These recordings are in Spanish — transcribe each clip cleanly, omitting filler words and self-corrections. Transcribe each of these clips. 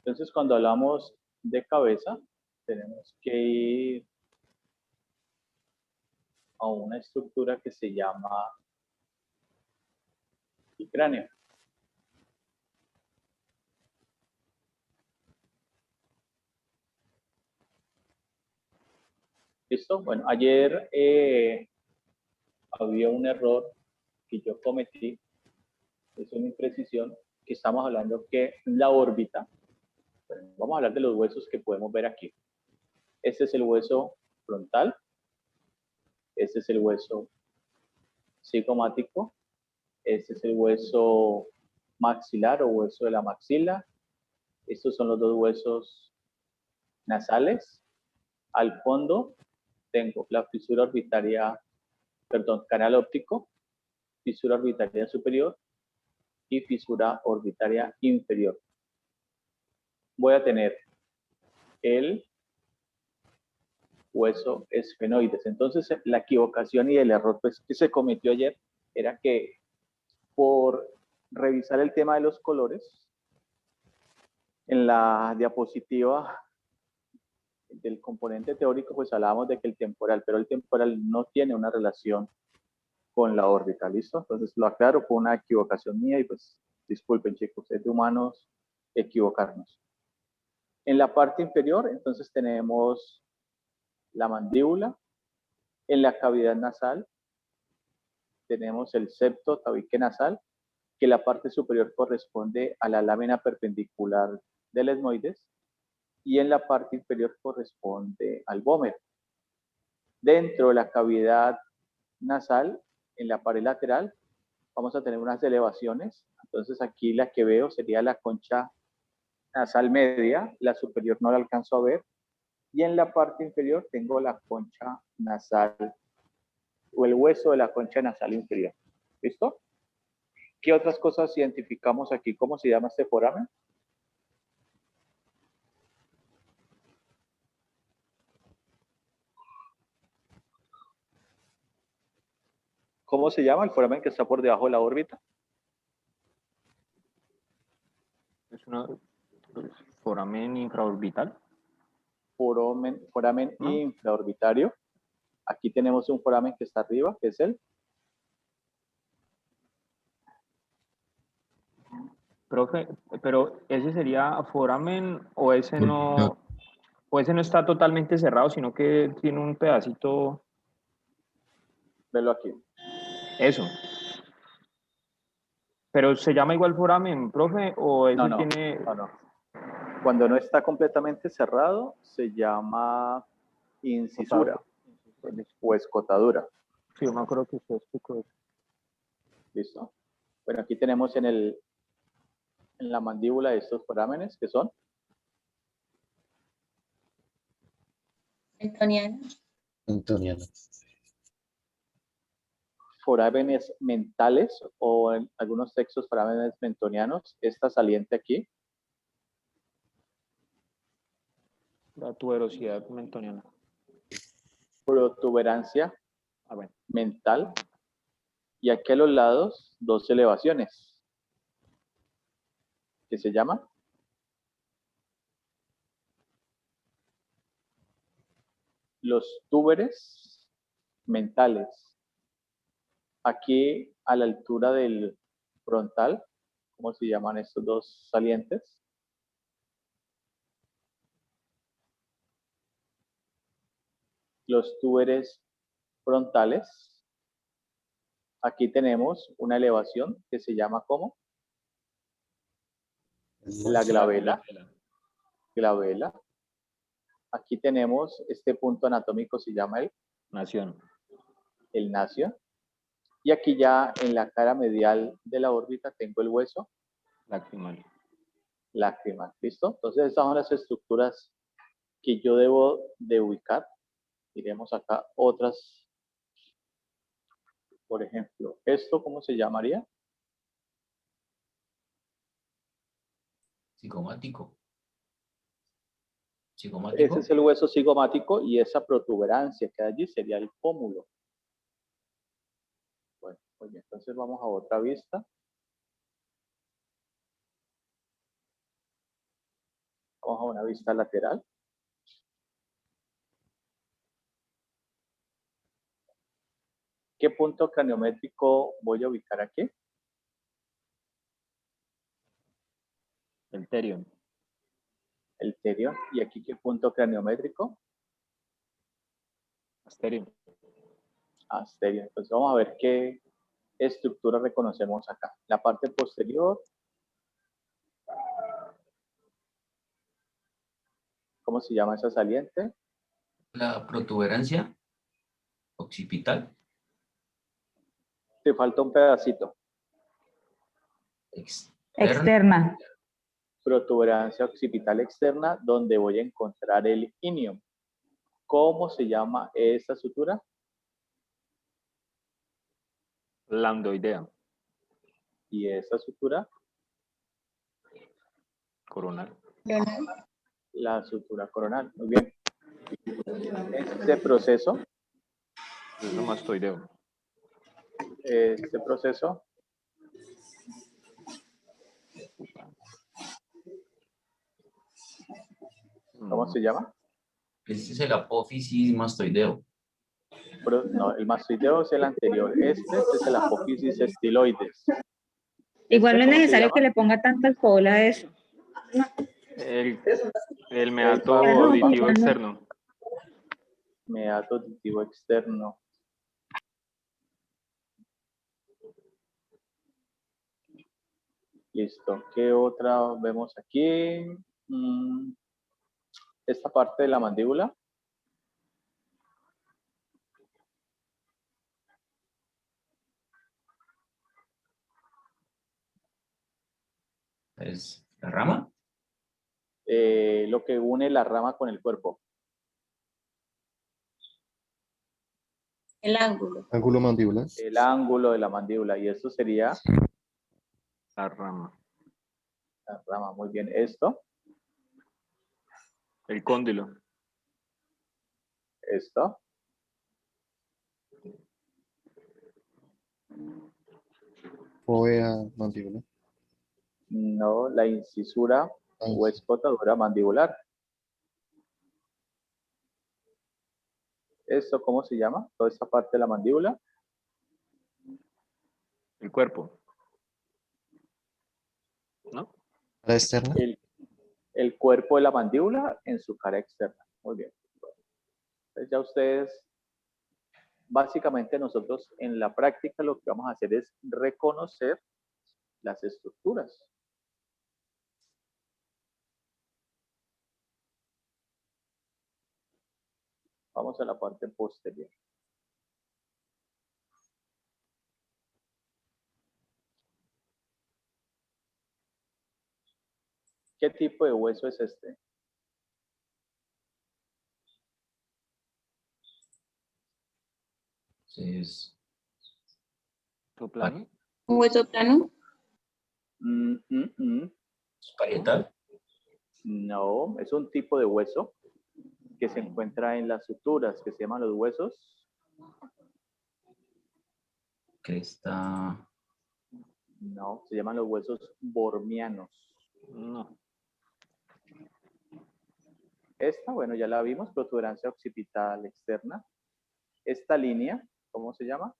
Entonces, cuando hablamos de cabeza, tenemos que ir a una estructura que se llama el cráneo. ¿Listo? Bueno, ayer había un error que yo cometí, es una imprecisión, que estamos hablando que la órbita, bueno, vamos a hablar de los huesos que podemos ver aquí. Este es el hueso frontal, este es el hueso cigomático, este es el hueso maxilar o hueso de la maxila, estos son los dos huesos nasales. Al fondo tengo la fisura orbitaria, perdón, canal óptico, fisura orbitaria superior y fisura orbitaria inferior. Voy a tener el hueso esfenoides. Entonces, la equivocación y el error pues, que se cometió ayer era que por revisar el tema de los colores, en la diapositiva del componente teórico, pues hablábamos de que el temporal, pero el temporal no tiene una relación con la órbita, ¿listo? Entonces lo aclaro, fue una equivocación mía y pues disculpen chicos, es de humanos equivocarnos. En la parte inferior, entonces tenemos la mandíbula, en la cavidad nasal tenemos el septo tabique nasal, que la parte superior corresponde a la lámina perpendicular del etmoides y en la parte inferior corresponde al vómero. Dentro de la cavidad nasal, en la pared lateral, vamos a tener unas elevaciones. Entonces aquí la que veo sería la concha nasal media, la superior no la alcanzo a ver, y en la parte inferior tengo la concha nasal o el hueso de la concha nasal inferior. ¿Listo? ¿Qué otras cosas identificamos aquí? ¿Cómo se llama este foramen? ¿Cómo se llama el foramen que está por debajo de la órbita? Es una foramen infraorbital. Foramen ¿No? infraorbitario. Aquí tenemos un foramen que está arriba, que es el Profe, pero ese sería foramen o ese no está totalmente cerrado, sino que tiene un pedacito. velo aquí. Eso. Pero se llama igual foramen, profe, o ese No. tiene. Cuando no está completamente cerrado, se llama incisura o escotadura. Sí, yo me acuerdo que usted explicó eso. ¿Listo? Bueno, aquí tenemos en la mandíbula estos forámenes que son Antoniano. forámenes mentales o en algunos textos forámenes mentonianos. Esta saliente aquí, La tuberosidad mentoniana. protuberancia Bueno. mental, y aquí a los lados dos elevaciones que se llaman los túberes mentales. Aquí a la altura del frontal, ¿cómo se llaman estos dos salientes? Los túberes frontales. Aquí tenemos una elevación que se llama ¿cómo? La glabela. Glabela. Aquí tenemos este punto anatómico, se llama el nacio. Y aquí ya en la cara medial de la órbita tengo el hueso lacrimal. ¿Listo? Entonces estas son las estructuras que yo debo de ubicar. Miremos acá otras. Por ejemplo, ¿esto cómo se llamaría? Cigomático. Ese es el hueso cigomático y esa protuberancia que hay allí sería el pómulo. Bueno, pues entonces vamos a otra vista. Vamos a una vista lateral. ¿Qué punto craniométrico voy a ubicar aquí? El terion. El terion. ¿Y aquí qué punto craniométrico? Asterion. Asterion. Entonces vamos a ver qué estructura reconocemos acá. La parte posterior. ¿Cómo se llama esa saliente? La protuberancia occipital Te falta un pedacito. Externa. Protuberancia occipital externa, donde voy a encontrar el inium. ¿Cómo se llama esta sutura? Lambdoidea. Y esta sutura, Coronal. la sutura coronal. Muy bien. Este proceso Es lo mastoideo. ¿Cómo se llama? Este es el apófisis mastoideo. No, el mastoideo es el anterior. Este es el apófisis estiloides. Igual no es ¿Cómo se necesario llama? que le ponga tanta alcohol a eso. El meato El auditivo no. externo. Meato auditivo externo. Listo. ¿Qué otra vemos aquí? Esta parte de la mandíbula. ¿Es la rama? Lo que une la rama con el cuerpo. El ángulo. Ángulo mandibular. El ángulo de la mandíbula. Y esto sería La rama. la rama. Muy bien. Esto. El cóndilo. Esto. Fovea mandibular. No, la incisura o escotadura mandibular. ¿Esto cómo se llama? Toda esta parte de la mandíbula. El cuerpo. ¿No? Cara externa. El cuerpo de la mandíbula en su cara externa. Muy bien. Entonces ya ustedes, básicamente nosotros en la práctica lo que vamos a hacer es reconocer las estructuras. Vamos a la parte posterior. ¿Qué tipo de hueso es este? Es Plano. Un hueso plano. parietal. No, es un tipo de hueso que se encuentra en las suturas, que se llaman los huesos. Cresta. No, se llaman los huesos bormianos. No. Esta, bueno, ya la vimos, protuberancia occipital externa. Esta línea, ¿cómo se llama?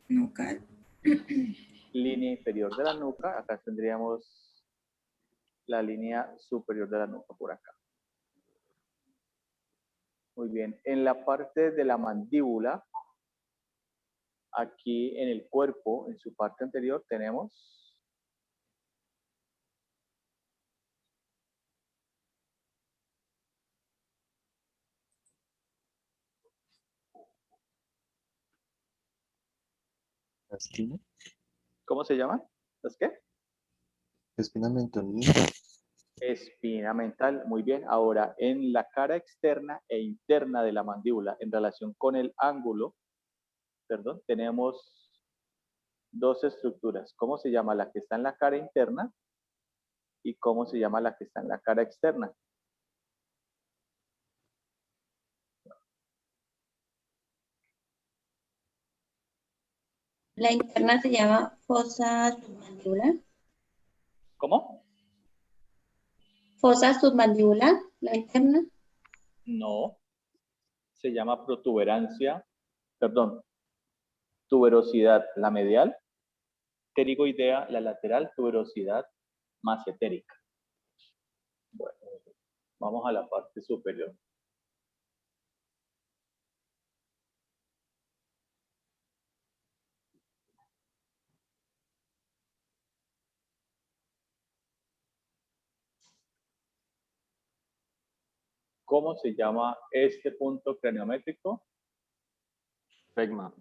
Nucal. Línea inferior de la nuca. Acá tendríamos la línea superior de la nuca por acá. Muy bien. En la parte de la mandíbula, aquí en el cuerpo, en su parte anterior, tenemos La espina. ¿cómo se llama? ¿Las qué? Espina mentonina. Espina mental, muy bien. Ahora, en la cara externa e interna de la mandíbula, en relación con el ángulo, perdón, tenemos dos estructuras. ¿Cómo se llama la que está en la cara interna y cómo se llama la que está en la cara externa? La interna se llama fosa submandibular. ¿Cómo? Fosa submandibular, la interna. No, se llama protuberancia, perdón, tuberosidad, la medial, pterigoidea, la lateral, tuberosidad masentérica. Bueno, vamos a la parte superior. ¿Cómo se llama este punto craniométrico? Fegma,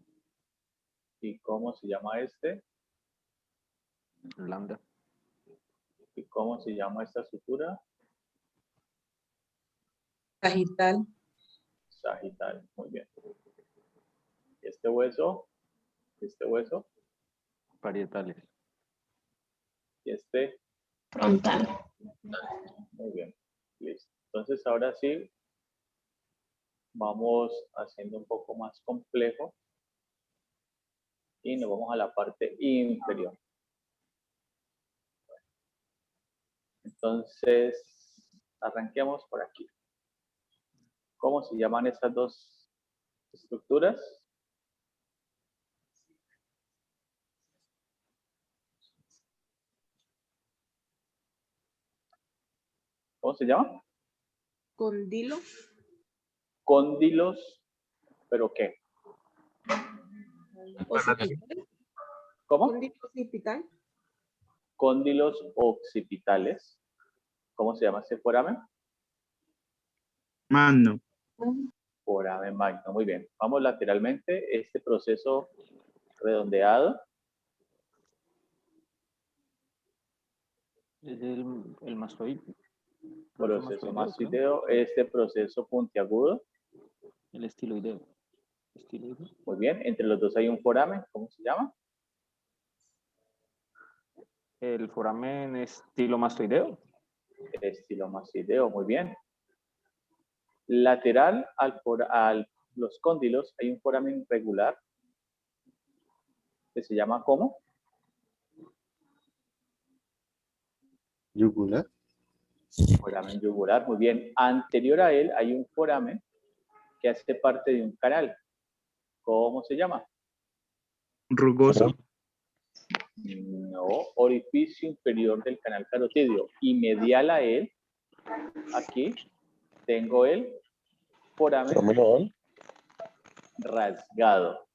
¿Y cómo se llama este? lambda, ¿Y cómo se llama esta sutura? Sagital. Sagital. Muy bien. Este hueso, parietales, y este. Frontal. Muy bien. Listo. Entonces ahora sí, vamos haciendo un poco más complejo y nos vamos a la parte inferior. Entonces, arranquemos por aquí. ¿Cómo se llaman estas dos estructuras? ¿Cómo se llama? Condilo. Cóndilos, ¿pero qué? Occipital. ¿Cómo? Cóndilo occipital. Cóndilos occipitales. ¿Cómo se llama ese foramen? Magno. Foramen magno. Muy bien. Vamos lateralmente. Este proceso redondeado. es el mastoide. Proceso creo. mastoideo. Este proceso puntiagudo. El estiloideo. Estiloideo. Muy bien. Entre los dos hay un foramen. ¿Cómo se llama? El foramen estilomastoideo. Estilomastoideo. Muy bien. Lateral a los cóndilos hay un foramen regular que se llama ¿cómo? Yugular. Foramen yugular. Muy bien. Anterior a él hay un foramen que hace parte de un canal. ¿Cómo se llama? Rugoso. No, orificio inferior del canal carotídeo. Y medial a él, aquí, tengo el foramen rasgado.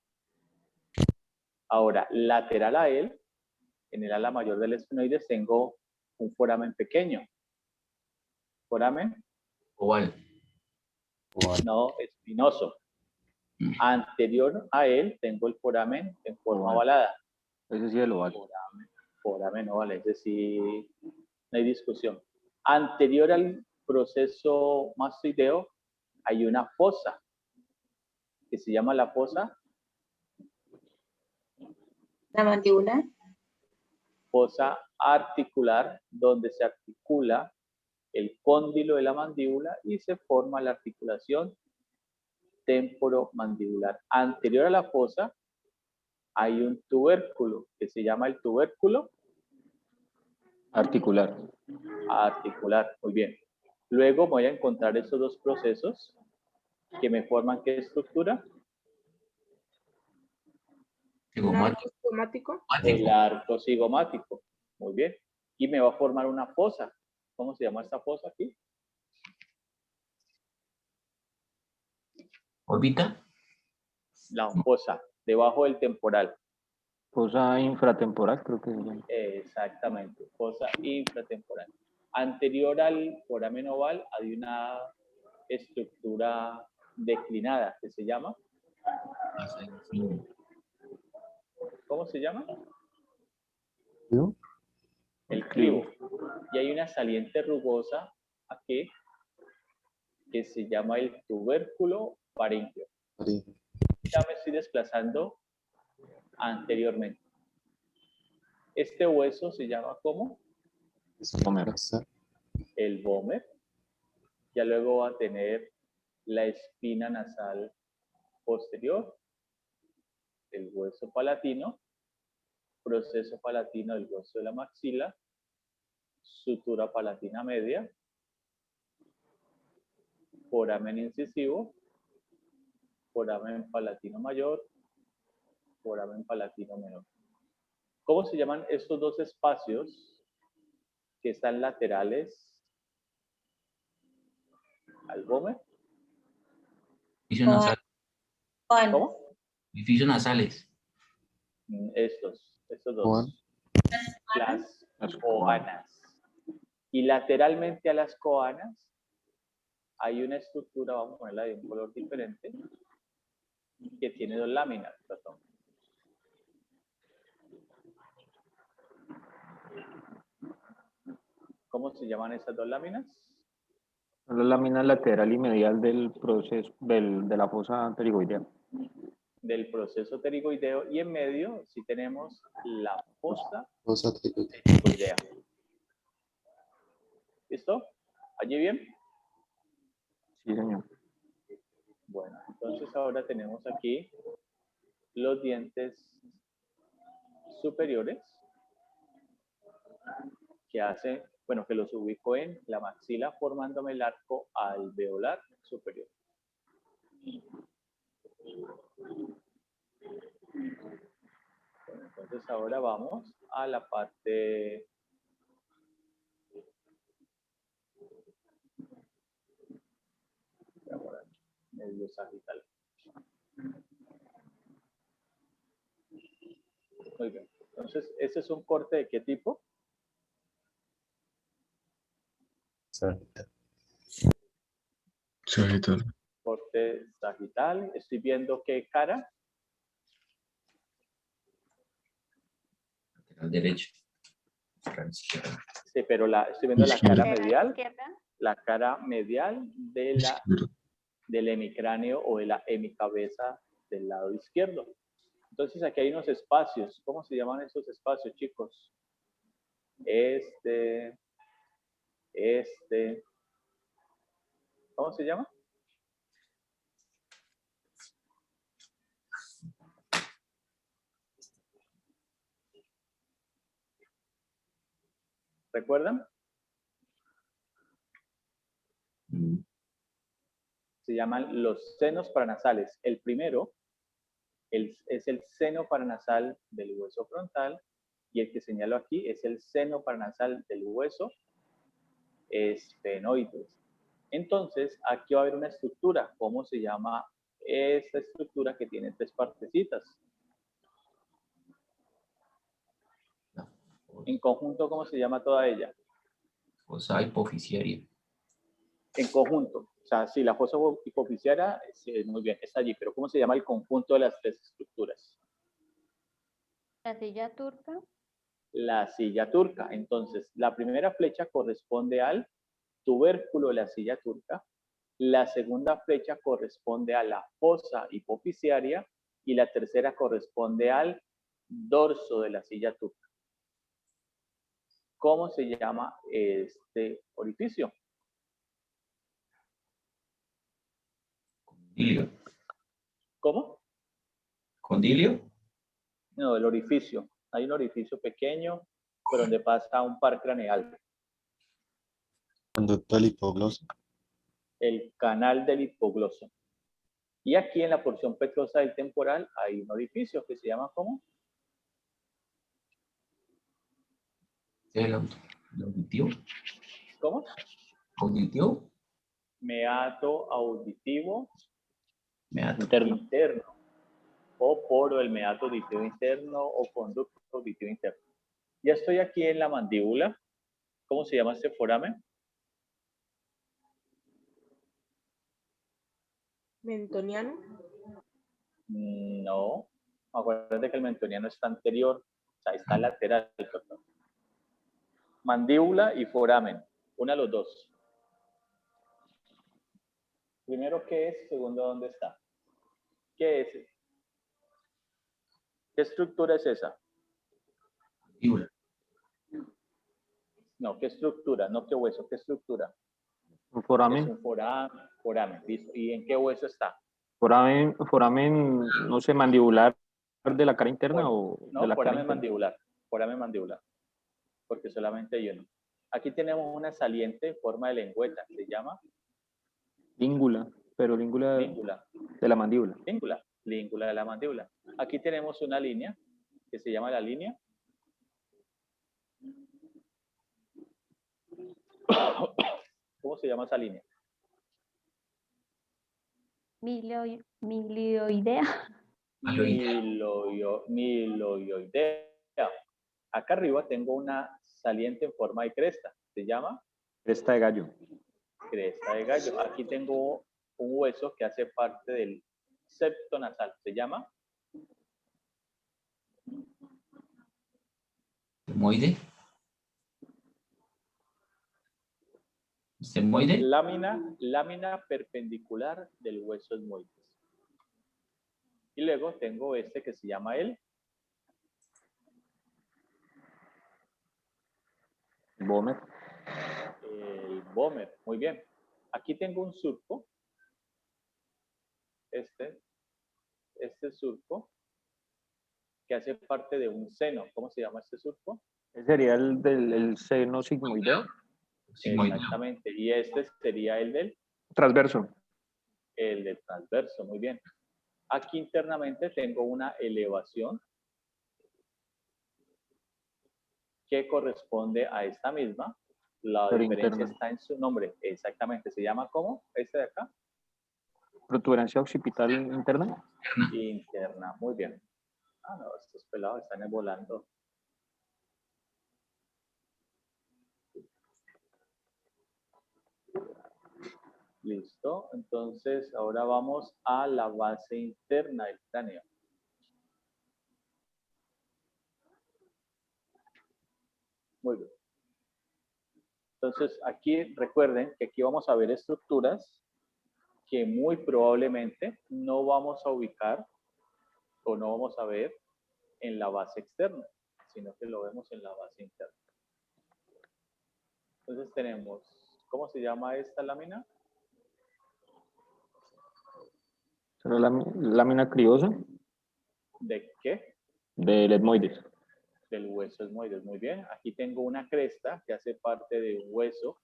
Ahora, lateral a él, en el ala mayor del esfenoides, tengo un foramen pequeño. Foramen, Oval. no, espinoso. Anterior a él, tengo el foramen en forma ovalada. Ese sí es el oval. Foramen oval, es decir, no hay discusión. Anterior al proceso mastoideo, hay una fosa que se llama la fosa La mandíbula. fosa articular, donde se articula el cóndilo de la mandíbula y se forma la articulación temporomandibular. Anterior a la fosa hay un tubérculo que se llama el tubérculo Articular. articular. Muy bien. Luego voy a encontrar esos dos procesos que me forman ¿qué estructura? Cigomático. Cigomático. El arco cigomático. Muy bien. Y me va a formar una fosa. ¿Cómo se llama esta fosa aquí? Órbita. La fosa, debajo del temporal. Fosa infratemporal, creo que se llama. Exactamente, fosa infratemporal. Anterior al foramen oval hay una estructura declinada que se llama, ¿cómo se llama? ¿No? El clivo. Y hay una saliente rugosa aquí que se llama el tubérculo faríngeo. Faríngeo. Ya me estoy desplazando anteriormente. Este hueso se llama ¿cómo? Vómer. El vómer. Ya luego va a tener la espina nasal posterior, el hueso palatino proceso palatino del hueso de la maxila, sutura palatina media, foramen incisivo, foramen palatino mayor, foramen palatino menor. ¿Cómo se llaman estos dos espacios que están laterales al gómez? Orificio nasal. Juan. ¿Cómo? Orificios nasales. Estos dos. Juan. Las coanas. Y lateralmente a las coanas hay una estructura, vamos a ponerla de un color diferente, que tiene dos láminas. Perdón. ¿Cómo se llaman esas dos láminas? La lámina lateral y medial del proceso de la fosa pterigoidea. Del proceso pterigoideo, y en medio sí tenemos la fosa Fosa pterigoidea. pterigoidea. ¿Listo? ¿Allí bien? Sí, señor. Bueno, entonces ahora tenemos aquí los dientes superiores que hacen, bueno, que los ubico en la maxila formándome el arco alveolar superior. Bueno, entonces ahora vamos a la parte medio sagital. Muy bien. Entonces, ¿ese es un corte de qué tipo? Sagital. Sagital. Corte sagital. Estoy viendo qué cara. Lateral derecho. Lateral izquierda. Sí, pero estoy viendo la cara Izquierda. medial. La cara medial Izquierda. del hemicráneo o de la hemicabeza del lado izquierdo. Entonces aquí hay unos espacios. ¿Cómo se llaman esos espacios, chicos? ¿Cómo se llama? ¿Recuerdan? Se llaman los senos paranasales. El primero es el seno paranasal del hueso frontal, y el que señalo aquí es el seno paranasal del hueso esfenoides. Entonces, aquí va a haber una estructura. ¿Cómo se llama esta estructura que tiene tres partecitas? En conjunto, ¿cómo se llama toda ella? Fosa hipofisiaria. En conjunto. O sea, si la fosa hipofisiaria, sí, muy bien, está allí, pero ¿cómo se llama el conjunto de las tres estructuras? La silla turca. La silla turca. Entonces, la primera flecha corresponde al tubérculo de la silla turca, la segunda flecha corresponde a la fosa hipofisiaria y la tercera corresponde al dorso de la silla turca. ¿Cómo se llama este orificio? Condilio. ¿Cómo? Condilio. No, el orificio. Hay un orificio pequeño por donde pasa un par craneal. Conducto del hipogloso. El canal del hipogloso. Y aquí en la porción petrosa del temporal hay un orificio que se llama ¿cómo? El auditivo. ¿Cómo? Auditivo. Meato auditivo Meato. interno. O poro del meato auditivo interno o conducto auditivo interno. Ya estoy aquí en la mandíbula. ¿Cómo se llama este foramen? Mentoniano. No. Acuérdate que el mentoniano está anterior, o sea, está lateral. Perdón. Mandíbula y foramen. Una de los dos. Primero, ¿qué es? Segundo, ¿dónde está? ¿Qué es? ¿Qué estructura es esa? Mandíbula. No, ¿qué estructura? No, ¿qué hueso? ¿Qué estructura? Un Es foramen. un foramen, listo. ¿Y en qué hueso está? Foramen, no sé, mandibular ¿De la cara interna o No, de la cara foramen interna? mandibular. Foramen mandibular. Porque solamente hay uno. Aquí tenemos una saliente en forma de lengüeta. Se llama Língula, pero língula língula. de la mandíbula. Língula. Língula de la mandíbula. Aquí tenemos una línea que se llama la línea. ¿Cómo se llama esa línea? Milioidea. Miloioidea. Acá arriba tengo una saliente en forma de cresta. Se llama Cresta de gallo. cresta de gallo. Aquí tengo un hueso que hace parte del septo nasal. Se llama Semoide. Semoide. lámina perpendicular del hueso esmoides. Y luego tengo este que se llama el Vómer. vómer. Muy bien. Aquí tengo un surco. Este surco que hace parte de un seno. ¿Cómo se llama este surco? Ese sería el del seno sigmoideo. Sigmoideo. Exactamente. Y este sería el del Transverso. transverso. Muy bien. Aquí internamente tengo una elevación que corresponde a esta misma. La Pero diferencia interna. está en su nombre. Exactamente. ¿Se llama cómo? Este de acá. Protuberancia occipital interna. Interna. Muy bien. Ah, no, estos pelados están volando. Listo. Entonces, ahora vamos a la base interna del cráneo. Muy bien. Entonces, aquí recuerden que aquí vamos a ver estructuras que muy probablemente no vamos a ubicar o no vamos a ver en la base externa, sino que lo vemos en la base interna. Entonces tenemos, ¿cómo se llama esta lámina? ¿Será la lámina criosa? ¿De qué? Del etmoides. Del hueso esmoides. Muy bien. Aquí tengo una cresta que hace parte de un hueso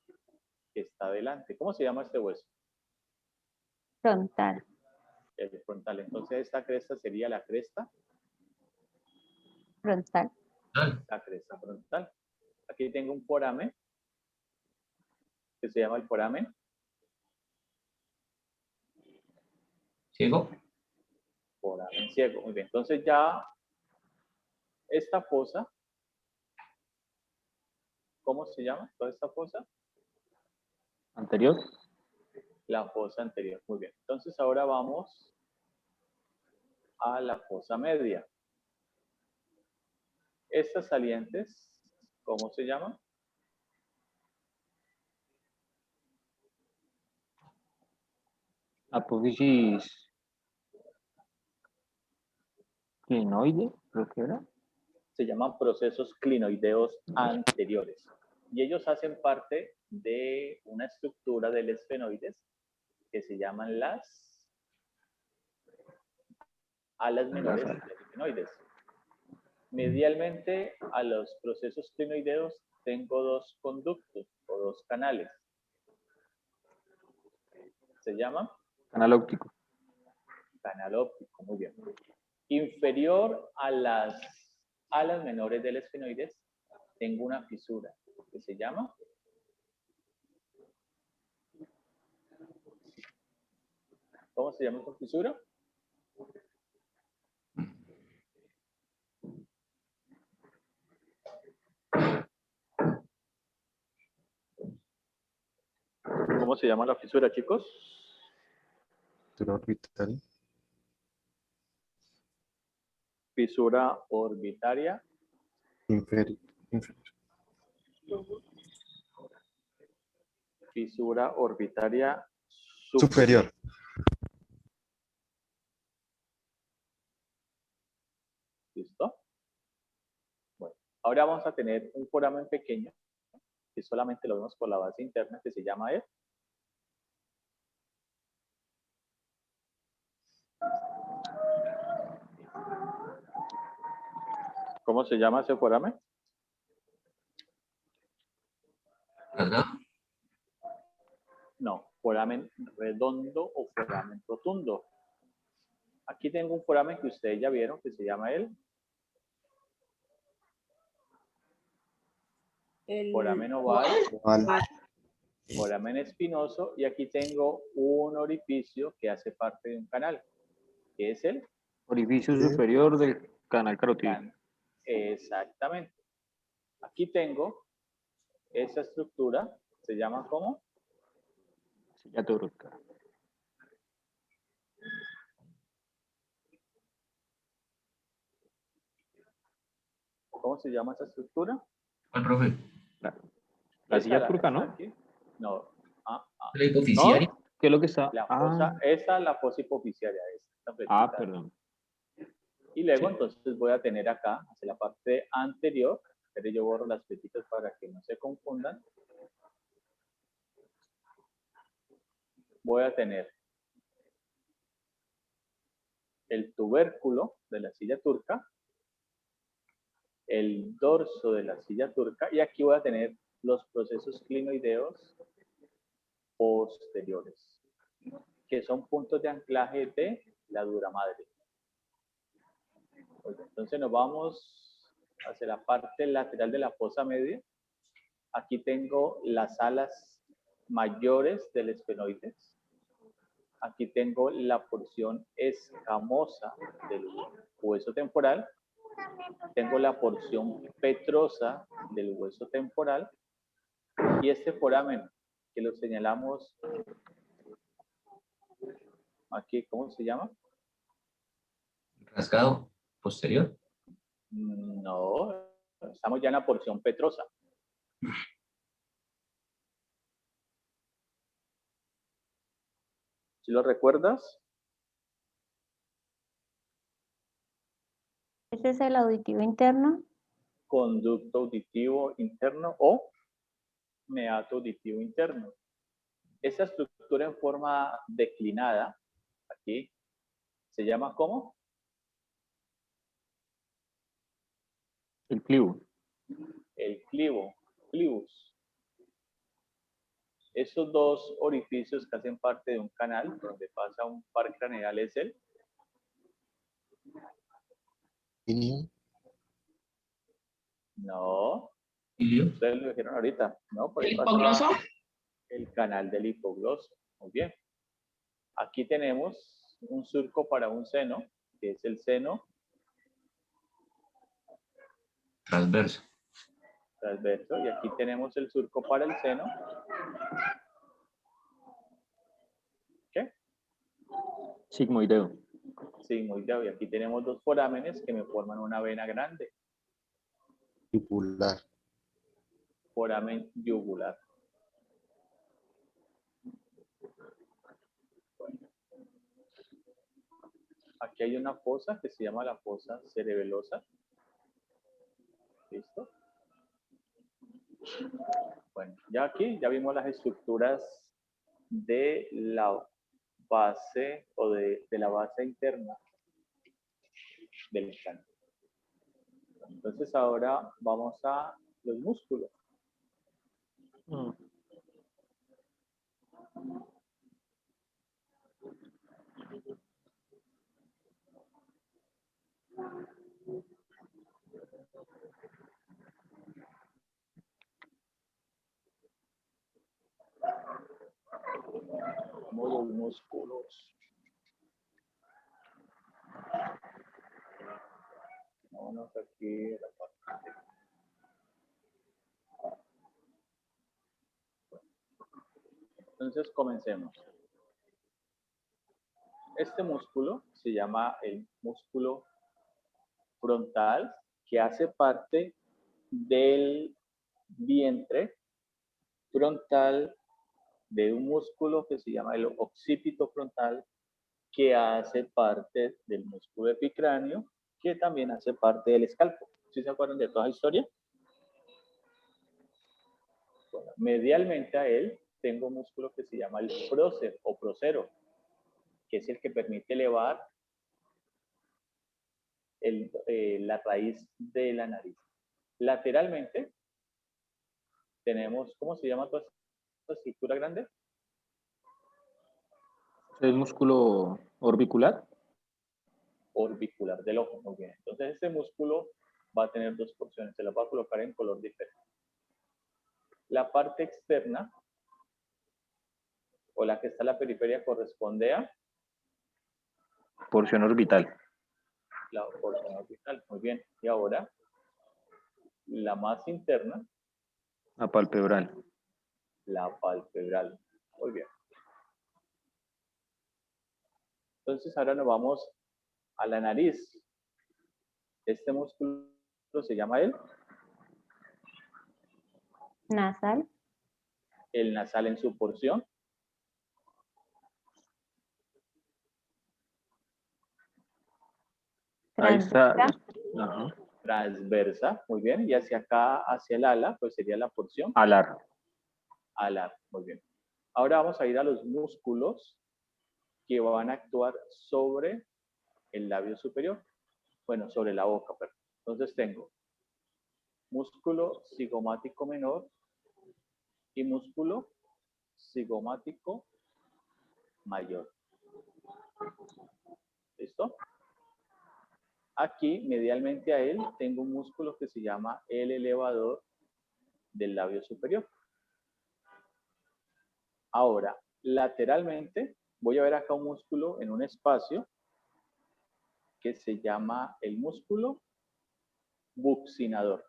que está delante. ¿Cómo se llama este hueso? Frontal. El frontal. Entonces esta cresta sería la cresta. Frontal. La cresta frontal. Aquí tengo un foramen que se llama el foramen Ciego. foramen ciego. Muy bien. Entonces ya esta fosa, ¿cómo se llama toda esta fosa? Anterior. La fosa anterior. Muy bien. Entonces ahora vamos a la fosa media. Estas salientes, ¿cómo se llaman? Apófisis clinoide, creo que era. Se llaman procesos clinoideos anteriores. Y ellos hacen parte de una estructura del esfenoides que se llaman las alas menores del esfenoides. Medialmente a los procesos clinoideos tengo dos conductos o dos canales. Se llaman Canal óptico. canal óptico, muy bien. Inferior a las alas menores del esfenoides tengo una fisura que se llama ¿cómo se llama esta fisura? ¿Cómo se llama la fisura, chicos? Fisura orbital. Fisura orbitaria. Inferior. Fisura orbitaria Superior. ¿Listo? Bueno, ahora vamos a tener un foramen pequeño que solamente lo vemos por la base interna que se llama el ¿Cómo se llama ese foramen? ¿Rasgado? No, foramen redondo o foramen rotundo. Aquí tengo un foramen que ustedes ya vieron que se llama el foramen oval, Oval. foramen espinoso, y aquí tengo un orificio que hace parte de un canal, que es el Orificio superior del canal carotídeo. Exactamente. Aquí tengo esa estructura, se llama ¿cómo? Silla turca. ¿Cómo se llama esa estructura? ¿Cuál, profe? La Esa, silla turca, está ¿no? aquí. No. ¿La hipoficiaria? ¿Qué es lo que está? La fosa, esa es la fosa hipoficiaria. Esta Ah, fletita. perdón. Y luego Sí. entonces voy a tener acá, hacia la parte anterior, pero yo borro las fletitas para que no se confundan. Voy a tener el tubérculo de la silla turca, el dorso de la silla turca, y aquí voy a tener los procesos clinoideos posteriores, que son puntos de anclaje de la dura madre. Entonces nos vamos hacia la parte lateral de la fosa media. Aquí tengo las alas mayores del esfenoides. Aquí tengo la porción escamosa del hueso temporal. Tengo la porción petrosa del hueso temporal. Y este foramen, que lo señalamos aquí, ¿cómo se llama? ¿Rasgado posterior? No, estamos ya en la porción petrosa. ¿Sí lo recuerdas? Ese es el auditivo interno. Conducto auditivo interno o meato auditivo interno. Esa estructura en forma declinada, aquí, se llama ¿cómo? El clivo. El clivo, clivus. Esos dos orificios que hacen parte de un canal donde pasa un par craneal es el Ilium. no, ¿Ilio? ustedes lo dijeron ahorita, ¿no? Por ahí ¿El pasa hipogloso? el canal del hipogloso. Muy bien. Aquí tenemos un surco para un seno, que es el seno Transverso. transverso, y aquí tenemos el surco para el seno. ¿Qué? Sigmoideo. Sigmoideo, y aquí tenemos dos forámenes que me forman una vena grande, Yugular. foramen yugular. Bueno. Aquí hay una fosa que se llama la fosa cerebelosa. ¿Listo? Bueno, ya aquí ya vimos las estructuras de la base o de la base interna del cráneo. Entonces ahora vamos a los músculos. Los músculos. Vámonos aquí a la parte. Entonces comencemos. Este músculo se llama el músculo frontal, que hace parte del vientre frontal, de un músculo que se llama el occipito frontal, que hace parte del músculo epicráneo, que también hace parte del escalpo. ¿Sí se acuerdan de toda la historia? Bueno, medialmente a él tengo un músculo que se llama el prócer o procero, que es el que permite elevar la raíz de la nariz. Lateralmente tenemos, ¿cómo se llama toda esta estructura grande? ¿Es músculo orbicular? Orbicular del ojo, muy bien. Entonces este músculo va a tener dos porciones, se las va a colocar en color diferente. La parte externa, o la que está en la periferia, corresponde a Porción orbital. la porción orbital, muy bien. Y ahora, la más interna, La palpebral. la palpebral, muy bien. Entonces ahora nos vamos a la nariz. Este músculo se llama Nasal. el nasal en su porción. Ahí está. Transversa. Ajá. Transversa, muy bien. Y hacia acá, hacia el ala, pues sería la porción Alar. alar, muy bien. Ahora vamos a ir a los músculos que van a actuar sobre el labio superior. Bueno, sobre la boca, perdón. Entonces tengo músculo cigomático menor y músculo cigomático mayor. ¿Listo? Aquí, medialmente a él, tengo un músculo que se llama el elevador del labio superior. Ahora, lateralmente, voy a ver acá un músculo en un espacio que se llama el músculo buccinador.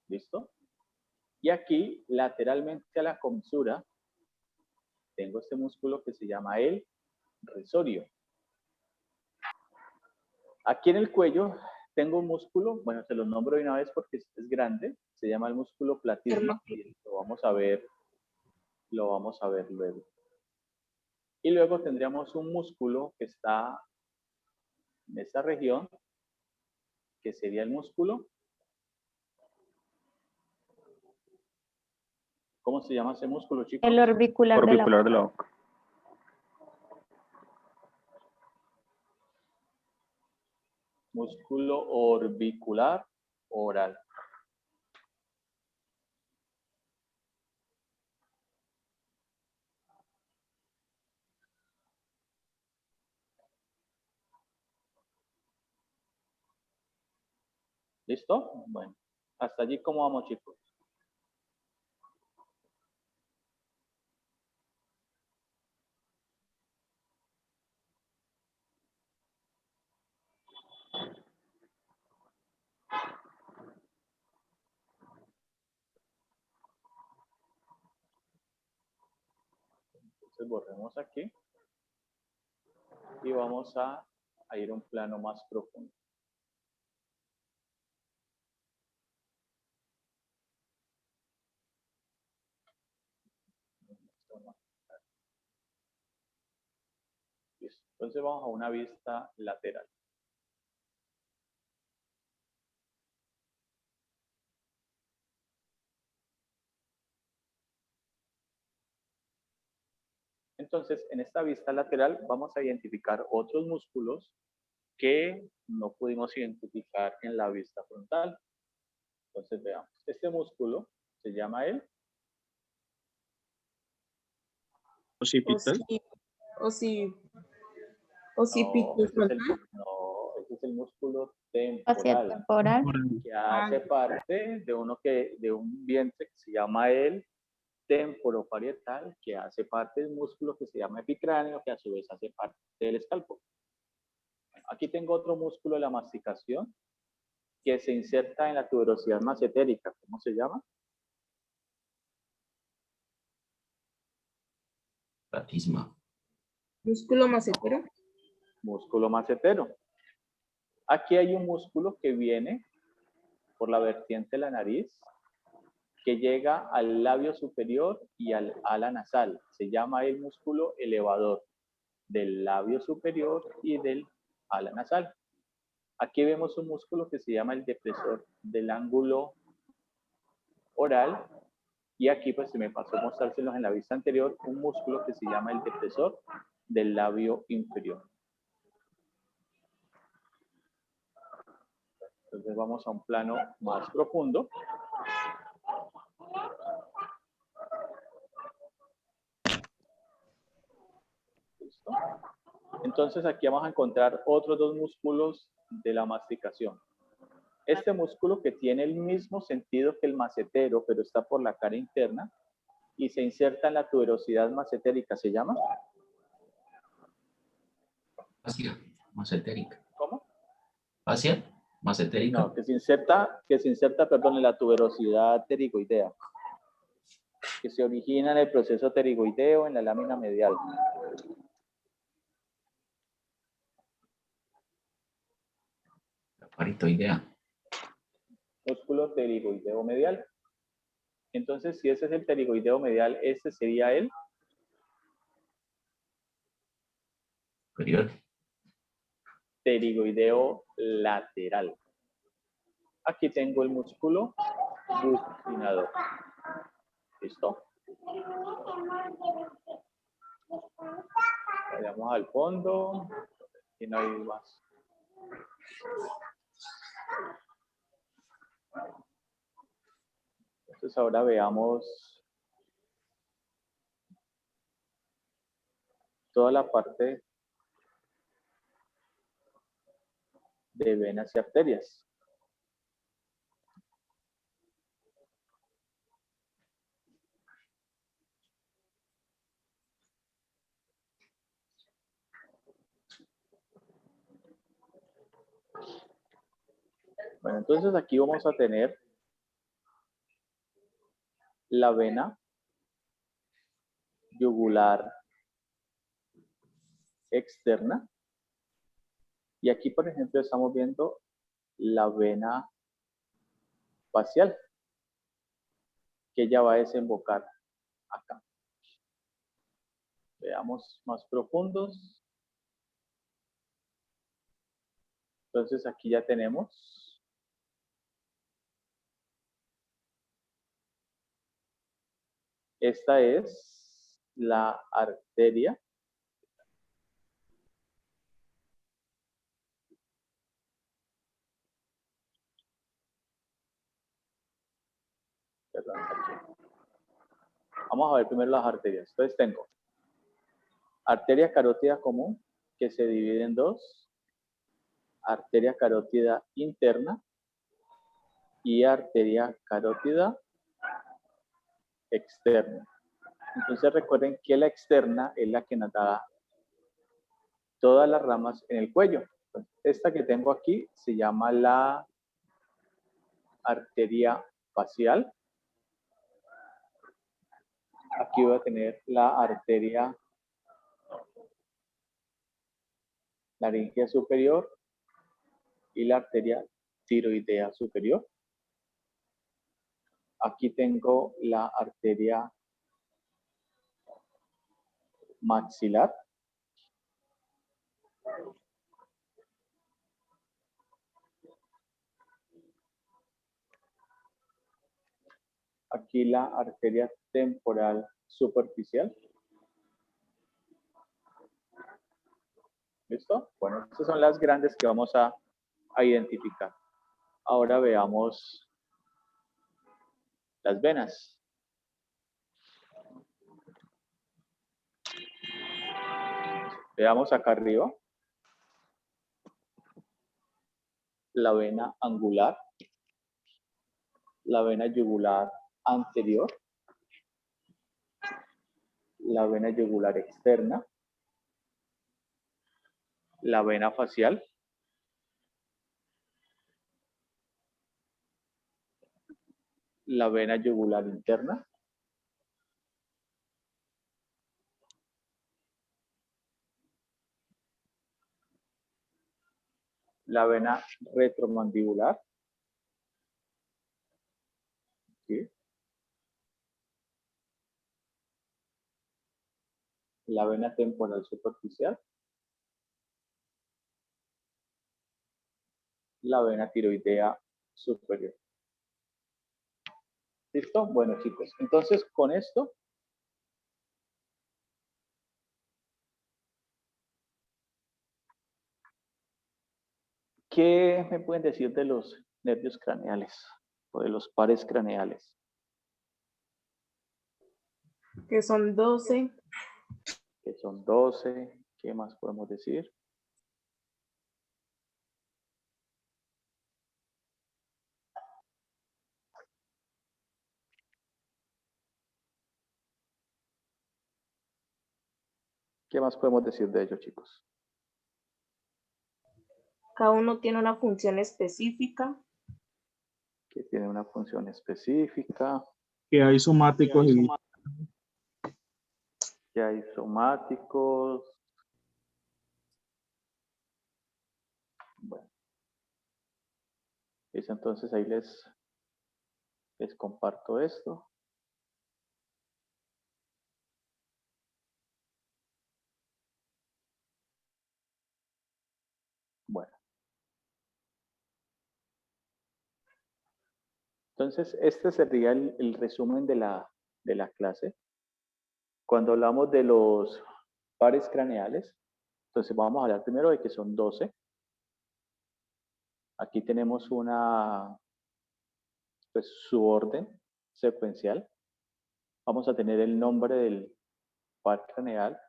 ¿Listo? Y aquí, lateralmente a la comisura, tengo este músculo que se llama el risorio. Aquí en el cuello tengo un músculo, bueno, se los nombro de una vez porque es grande, se llama el músculo platisma, y lo vamos a ver luego. Y luego tendríamos un músculo que está en esta región, que sería el músculo. ¿Cómo se llama ese músculo, chicos? El orbicular de la Orbicular de la boca. Músculo orbicular oral. ¿Listo? Bueno, hasta allí, ¿cómo vamos, chicos? Entonces borremos aquí y vamos a ir a un plano más profundo. Listo. Entonces vamos a una vista lateral. Entonces, en esta vista lateral vamos a identificar otros músculos que no pudimos identificar en la vista frontal. Entonces, veamos. Este músculo se llama el Occipital. Occipito frontal. ese es el músculo Espacio temporal, temporal. que hace parte de un vientre que se llama el temporoparietal, que hace parte del músculo que se llama epicráneo, que a su vez hace parte del escalpo. Aquí tengo otro músculo de la masticación que se inserta en la tuberosidad macetérica. ¿Cómo se llama? Platisma. Músculo macetero. Músculo macetero. Aquí hay un músculo que viene por la vertiente de la nariz, que llega al labio superior y al ala nasal. Se llama el músculo elevador del labio superior y del ala nasal. Aquí vemos un músculo que se llama el depresor del ángulo oral, y aquí pues se me pasó mostrárselos en la vista anterior, un músculo que se llama el depresor del labio inferior. Entonces vamos a un plano más profundo. ¿Listo? Entonces aquí vamos a encontrar otros dos músculos de la masticación. Este músculo que tiene el mismo sentido que el macetero, pero está por la cara interna y se inserta en la tuberosidad macetérica, ¿se llama? Fascia, macetérica. ¿Cómo? Fascia, macetérica. No, que se inserta, perdón, en la tuberosidad pterigoidea, que se origina en el proceso pterigoideo en la lámina medial. La paritoidea. Músculo pterigoideo medial. Entonces, si ese es el pterigoideo medial, este sería el Superior. pterigoideo lateral. Aquí tengo el músculo buccinador. ¿Listo? Vayamos al fondo. Y no hay más. Entonces ahora veamos toda la parte de venas y arterias. Bueno, entonces aquí vamos a tener la vena yugular externa. Y aquí, por ejemplo, estamos viendo la vena facial, que ya va a desembocar acá. Veamos más profundos. Entonces aquí ya tenemos esta es la arteria perdón, aquí. Vamos a ver primero las arterias. Entonces tengo arteria carótida común, que se divide en dos, arteria carótida interna y arteria carótida externa. Entonces recuerden que la externa es la que nos da todas las ramas en el cuello. Esta que tengo aquí se llama la arteria facial. Aquí voy a tener la arteria laringea superior y la arteria tiroidea superior. Aquí tengo la arteria maxilar. Aquí la arteria temporal superficial. ¿Listo? Bueno, estas son las grandes que vamos a identificar. Ahora veamos las venas. Veamos acá arriba. La vena angular. La vena yugular anterior. La vena yugular externa. La vena facial. La vena yugular interna. La vena retromandibular. ¿Sí? La vena temporal superficial. La vena tiroidea superior. ¿Listo? Bueno, chicos, entonces con esto ¿Qué me pueden decir de los nervios craneales o de los pares craneales? Que son 12. Que son 12. ¿Qué más podemos decir? ¿Qué más podemos decir de ellos, chicos? Cada uno tiene una función específica. Que tiene una función específica. Que hay somáticos y Que hay somáticos. Bueno. Entonces ahí les comparto esto. Bueno. Entonces, este sería el resumen de la clase. Cuando hablamos de los pares craneales, entonces vamos a hablar primero de que son 12. Aquí tenemos su orden secuencial. Vamos a tener el nombre del par craneal,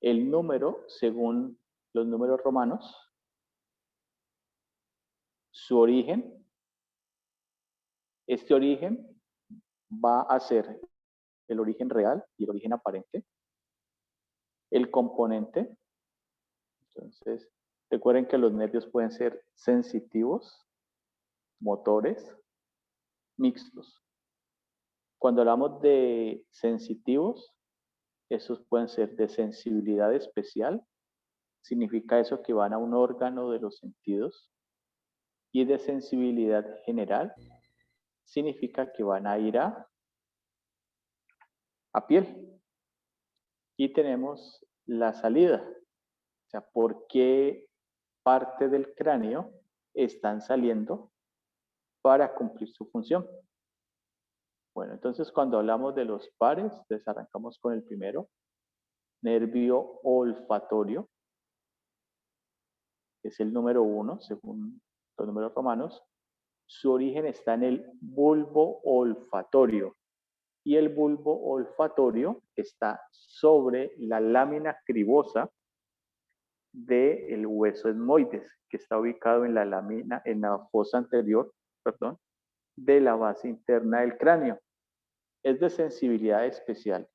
el número según los números romanos, su origen. Este origen va a ser el origen real y el origen aparente. El componente. Entonces, recuerden que los nervios pueden ser sensitivos, motores, mixtos. Cuando hablamos de sensitivos, esos pueden ser de sensibilidad especial. Significa eso que van a un órgano de los sentidos. Y de sensibilidad general, significa que van a ir a piel. Y tenemos la salida. O sea, ¿por qué parte del cráneo están saliendo para cumplir su función? Bueno, entonces cuando hablamos de los pares, arrancamos con el primero, nervio olfatorio, que es el número 1, según los números romanos. Su origen está en el bulbo olfatorio. Y el bulbo olfatorio está sobre la lámina cribosa del hueso etmoides, que está ubicado en la fosa anterior, de la base interna del cráneo. Es de sensibilidad especial.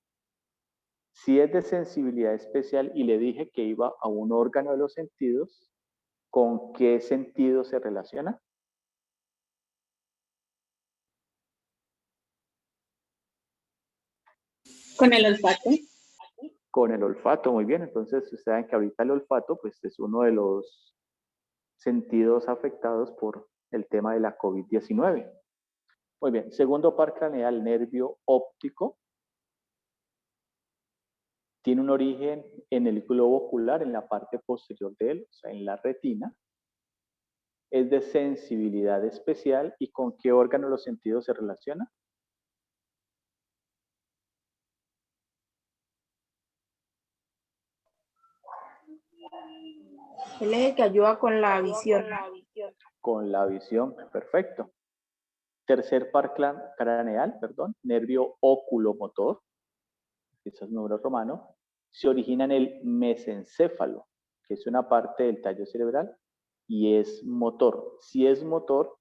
Si es de sensibilidad especial y le dije que iba a un órgano de los sentidos, ¿con qué sentido se relaciona? Con el olfato. Con el olfato, muy bien. Entonces, ustedes saben que ahorita el olfato pues, es uno de los sentidos afectados por el tema de la COVID-19. Muy bien. Segundo par craneal, nervio óptico. Tiene un origen en el globo ocular, en la parte posterior de él, o sea, en la retina. Es de sensibilidad especial. ¿Y con qué órgano de los sentidos se relaciona? El eje que ayuda con la visión. Con la visión, perfecto. Tercer par craneal, nervio oculomotor, ese es número romano, se origina en el mesencéfalo, que es una parte del tallo cerebral, y es motor. Si es motor,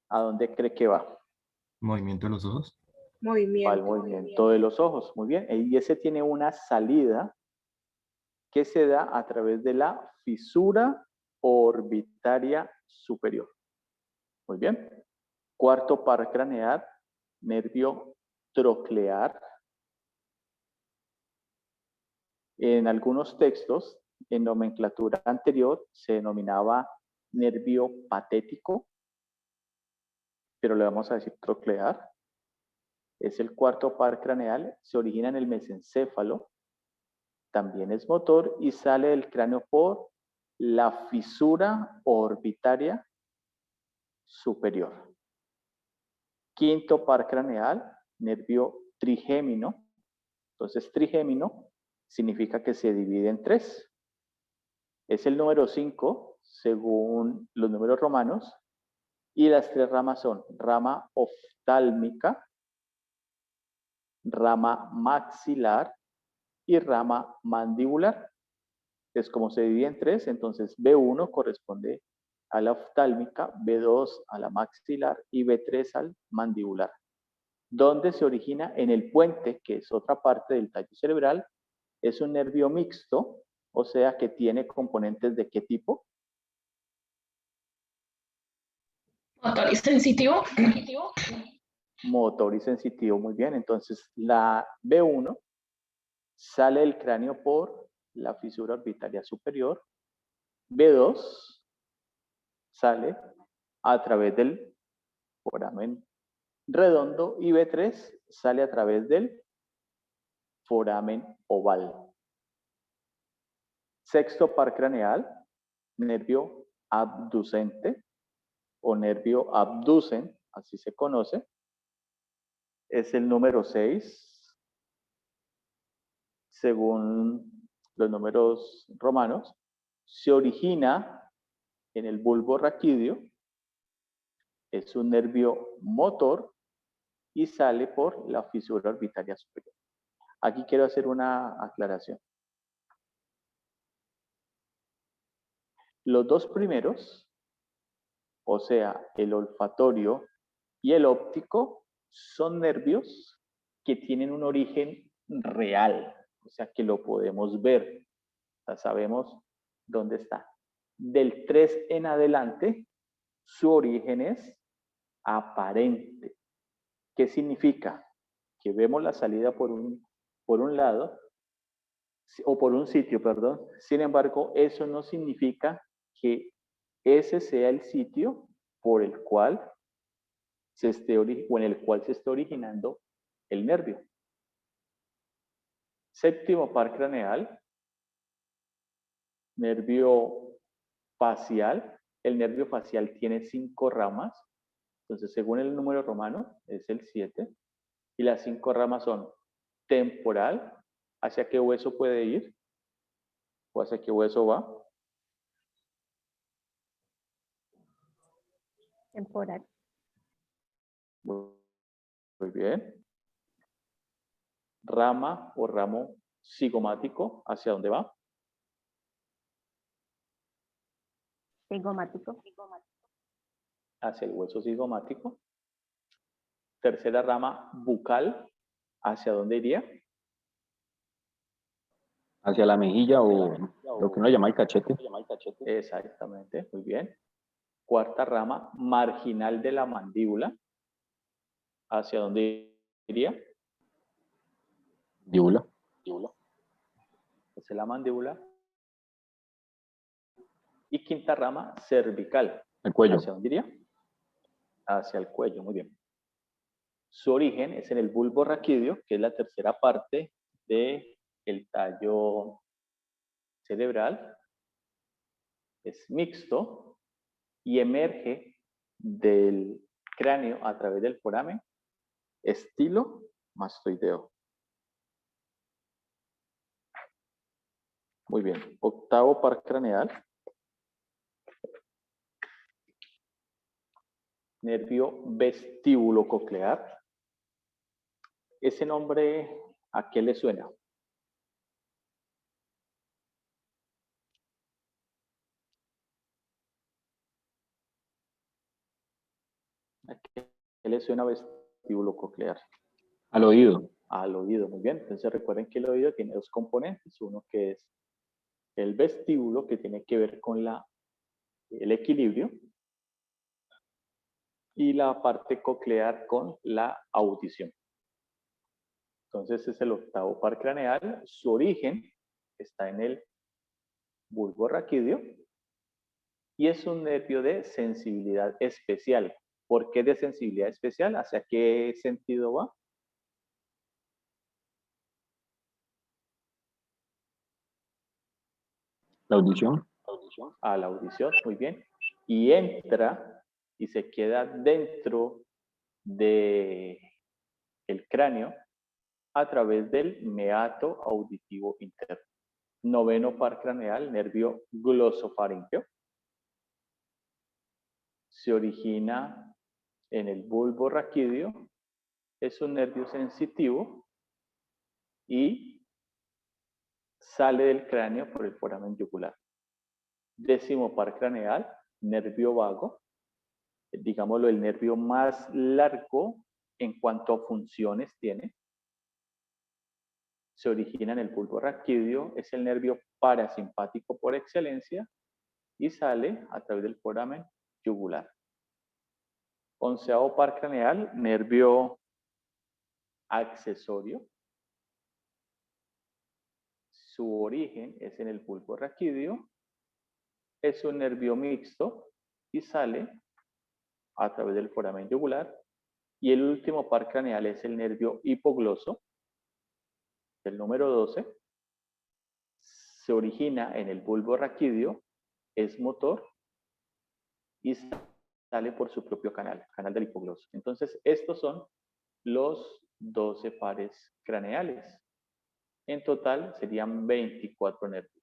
¿a dónde cree que va? Movimiento de los ojos. Movimiento. Al movimiento de los ojos, muy bien. Y ese tiene una salida que se da a través de la fisura orbitaria superior. Muy bien. Cuarto par craneal, nervio troclear. En algunos textos, en nomenclatura anterior, se denominaba nervio patético, pero le vamos a decir troclear. Es el cuarto par craneal, se origina en el mesencéfalo, también es motor y sale del cráneo por la fisura orbitaria superior. Quinto par craneal, nervio trigémino. Entonces, trigémino significa que se divide en 3. Es el número 5, según los números romanos, y las 3 ramas son rama oftálmica, rama maxilar y rama mandibular. Es como se divide en 3, entonces B1 corresponde a la oftálmica, B2 a la maxilar y B3 al mandibular. ¿Dónde se origina? En el puente, que es otra parte del tallo cerebral. Es un nervio mixto, o sea que tiene componentes ¿de qué tipo? Motor y sensitivo. Motor y sensitivo, muy bien. Entonces, la B1 sale del cráneo por la fisura orbitaria superior. B2 sale a través del foramen redondo y B3 sale a través del foramen oval. Sexto par craneal, nervio abducente o nervio abducen, así se conoce. Es el número 6, según los números romanos. Se origina en el bulbo raquídeo, es un nervio motor y sale por la fisura orbitaria superior. Aquí quiero hacer una aclaración. Los dos primeros, o sea, el olfatorio y el óptico, son nervios que tienen un origen real, o sea, que lo podemos ver. O sea, sabemos dónde está. Del 3 en adelante, su origen es aparente. ¿Qué significa? Que vemos la salida por un lado, o por un sitio, perdón. Sin embargo, eso no significa que ese sea el sitio por el cual o en el cual se esté originando el nervio. Séptimo par craneal, nervio facial. El nervio facial tiene 5 ramas. Entonces, según el número romano, es el 7. Y las 5 ramas son temporal, ¿hacia qué hueso puede ir? ¿O hacia qué hueso va? Temporal. Muy bien. Rama o ramo cigomático, ¿hacia dónde va? Cigomático. Hacia el hueso cigomático. Tercera rama bucal, ¿hacia dónde iría? Hacia la mejilla o lo que uno llama el cachete. Exactamente, muy bien. Cuarta rama marginal de la mandíbula, ¿hacia dónde iría? Mandíbula. Esa es la mandíbula. Y quinta rama cervical. El cuello. ¿Hacia dónde iría? Hacia el cuello, muy bien. Su origen es en el bulbo raquídeo, que es la tercera parte del tallo cerebral. Es mixto y emerge del cráneo a través del foramen estilo mastoideo. Muy bien. Octavo par craneal. Nervio vestíbulo coclear. ¿Ese nombre a qué le suena? ¿A qué le suena vestíbulo coclear? Al oído. Al oído, muy bien. Entonces recuerden que el oído tiene 2 componentes. Uno que es el vestíbulo, que tiene que ver con el equilibrio, y la parte coclear con la audición. Entonces es el octavo par craneal. Su origen está en el bulbo raquídeo y es un nervio de sensibilidad especial. ¿Por qué de sensibilidad especial? ¿Hacia qué sentido va? La audición. A la audición, muy bien. Y entra y se queda dentro del cráneo a través del meato auditivo interno. Noveno par craneal, nervio glosofaríngeo. se origina en el bulbo raquídeo, es un nervio sensitivo y sale del cráneo por el foramen yugular. Décimo par craneal, nervio vago, digámoslo, el nervio más largo en cuanto a funciones tiene. Se origina en el bulbo raquídeo, es el nervio parasimpático por excelencia y sale a través del foramen yugular. Onceavo par craneal, nervio accesorio. Su origen es en el bulbo raquídeo, es un nervio mixto y sale a través del foramen yugular. Y el último par craneal es el nervio hipogloso, el número 12. Se origina en el bulbo raquídeo, es motor y sale por su propio canal del hipogloso. Entonces, estos son los 12 pares craneales. En total serían 24 nervios.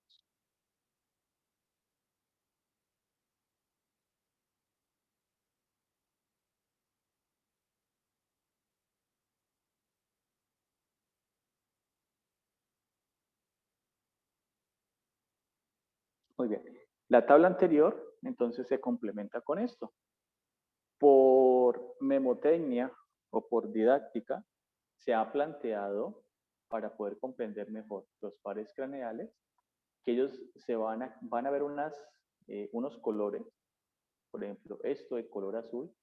Muy bien. La tabla anterior, entonces, se complementa con esto. Por memotecnia o por didáctica, se ha planteado, para poder comprender mejor los pares craneales, que ellos van a ver unos colores. Por ejemplo, esto de color azul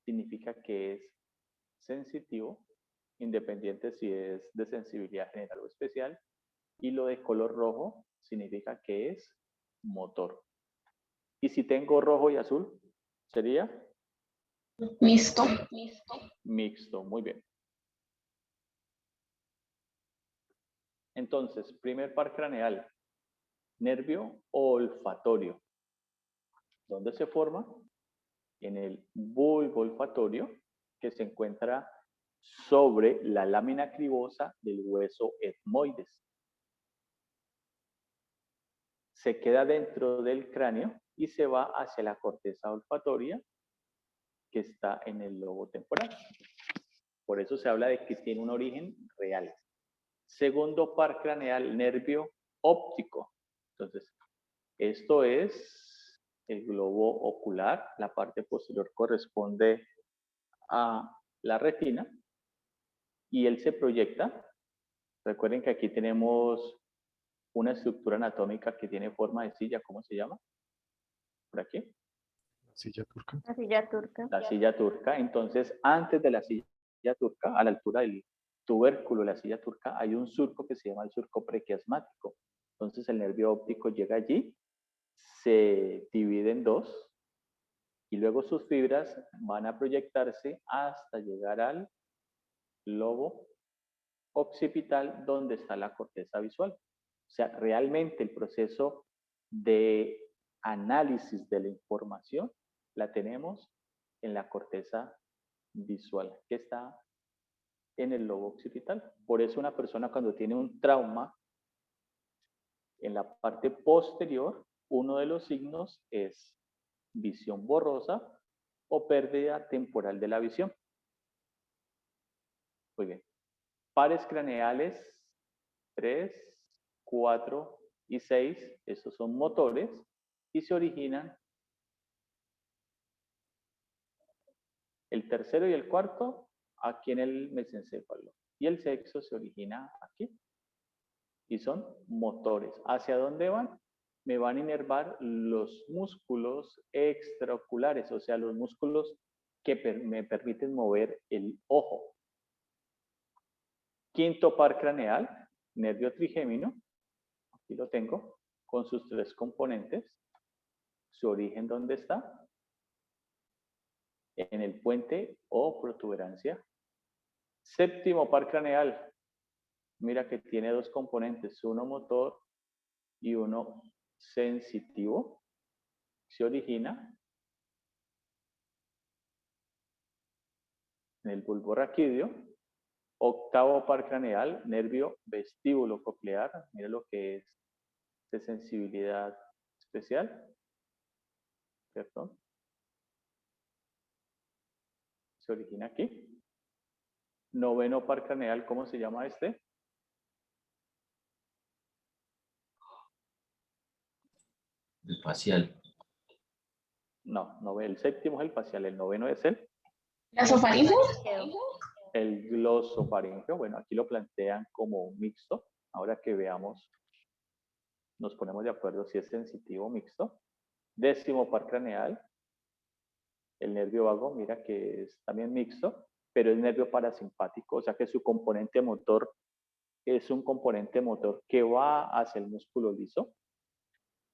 significa que es sensitivo, independiente si es de sensibilidad general o especial, y lo de color rojo significa que es motor. Y si tengo rojo y azul, sería Mixto. mixto. Muy bien. Entonces, primer par craneal, nervio olfatorio. ¿Dónde se forma? En el bulbo olfatorio, que se encuentra sobre la lámina cribosa del hueso etmoides. Se queda dentro del cráneo y se va hacia la corteza olfatoria que está en el lobo temporal. Por eso se habla de que tiene un origen real. Segundo par craneal, nervio óptico. Entonces, esto es el globo ocular. La parte posterior corresponde a la retina y él se proyecta. Recuerden que aquí tenemos una estructura anatómica que tiene forma de silla. ¿Cómo se llama? Por aquí. Silla turca. La silla turca. La silla turca. Entonces, antes de la silla turca, a la altura del tubérculo de la silla turca, hay un surco que se llama el surco prequiasmático. Entonces, el nervio óptico llega allí, se divide en dos y luego sus fibras van a proyectarse hasta llegar al lobo occipital, donde está la corteza visual. O sea, realmente el proceso de análisis de la información la tenemos en la corteza visual, que está en el lobo occipital. Por eso una persona cuando tiene un trauma, en la parte posterior, uno de los signos es visión borrosa o pérdida temporal de la visión. Muy bien. Pares craneales 3, 4 y 6, estos son motores y se originan el tercero y el cuarto aquí en el mesencéfalo y el sexto se origina aquí y son motores. ¿Hacia dónde van? Me van a inervar los músculos extraoculares, o sea, los músculos que me permiten mover el ojo. Quinto par craneal, nervio trigémino, aquí lo tengo, con sus 3 componentes. Su origen, ¿dónde está? En el puente o protuberancia. Séptimo par craneal, mira que tiene 2 componentes, uno motor y uno sensitivo. Se origina en el bulbo raquídeo. Octavo par craneal, nervio vestíbulo coclear, mira lo que es de sensibilidad especial. Perdón. Se origina aquí. Noveno par craneal, ¿cómo se llama este? El facial. No, el séptimo es el facial, el noveno es ¿Nasofaringeo? el glosofaringeo. Bueno, aquí lo plantean como un mixto. Ahora que veamos, nos ponemos de acuerdo si es sensitivo o mixto. Décimo par craneal, el nervio vago, mira que es también mixto, pero es nervio parasimpático, o sea que su componente motor es un componente motor que va hacia el músculo liso.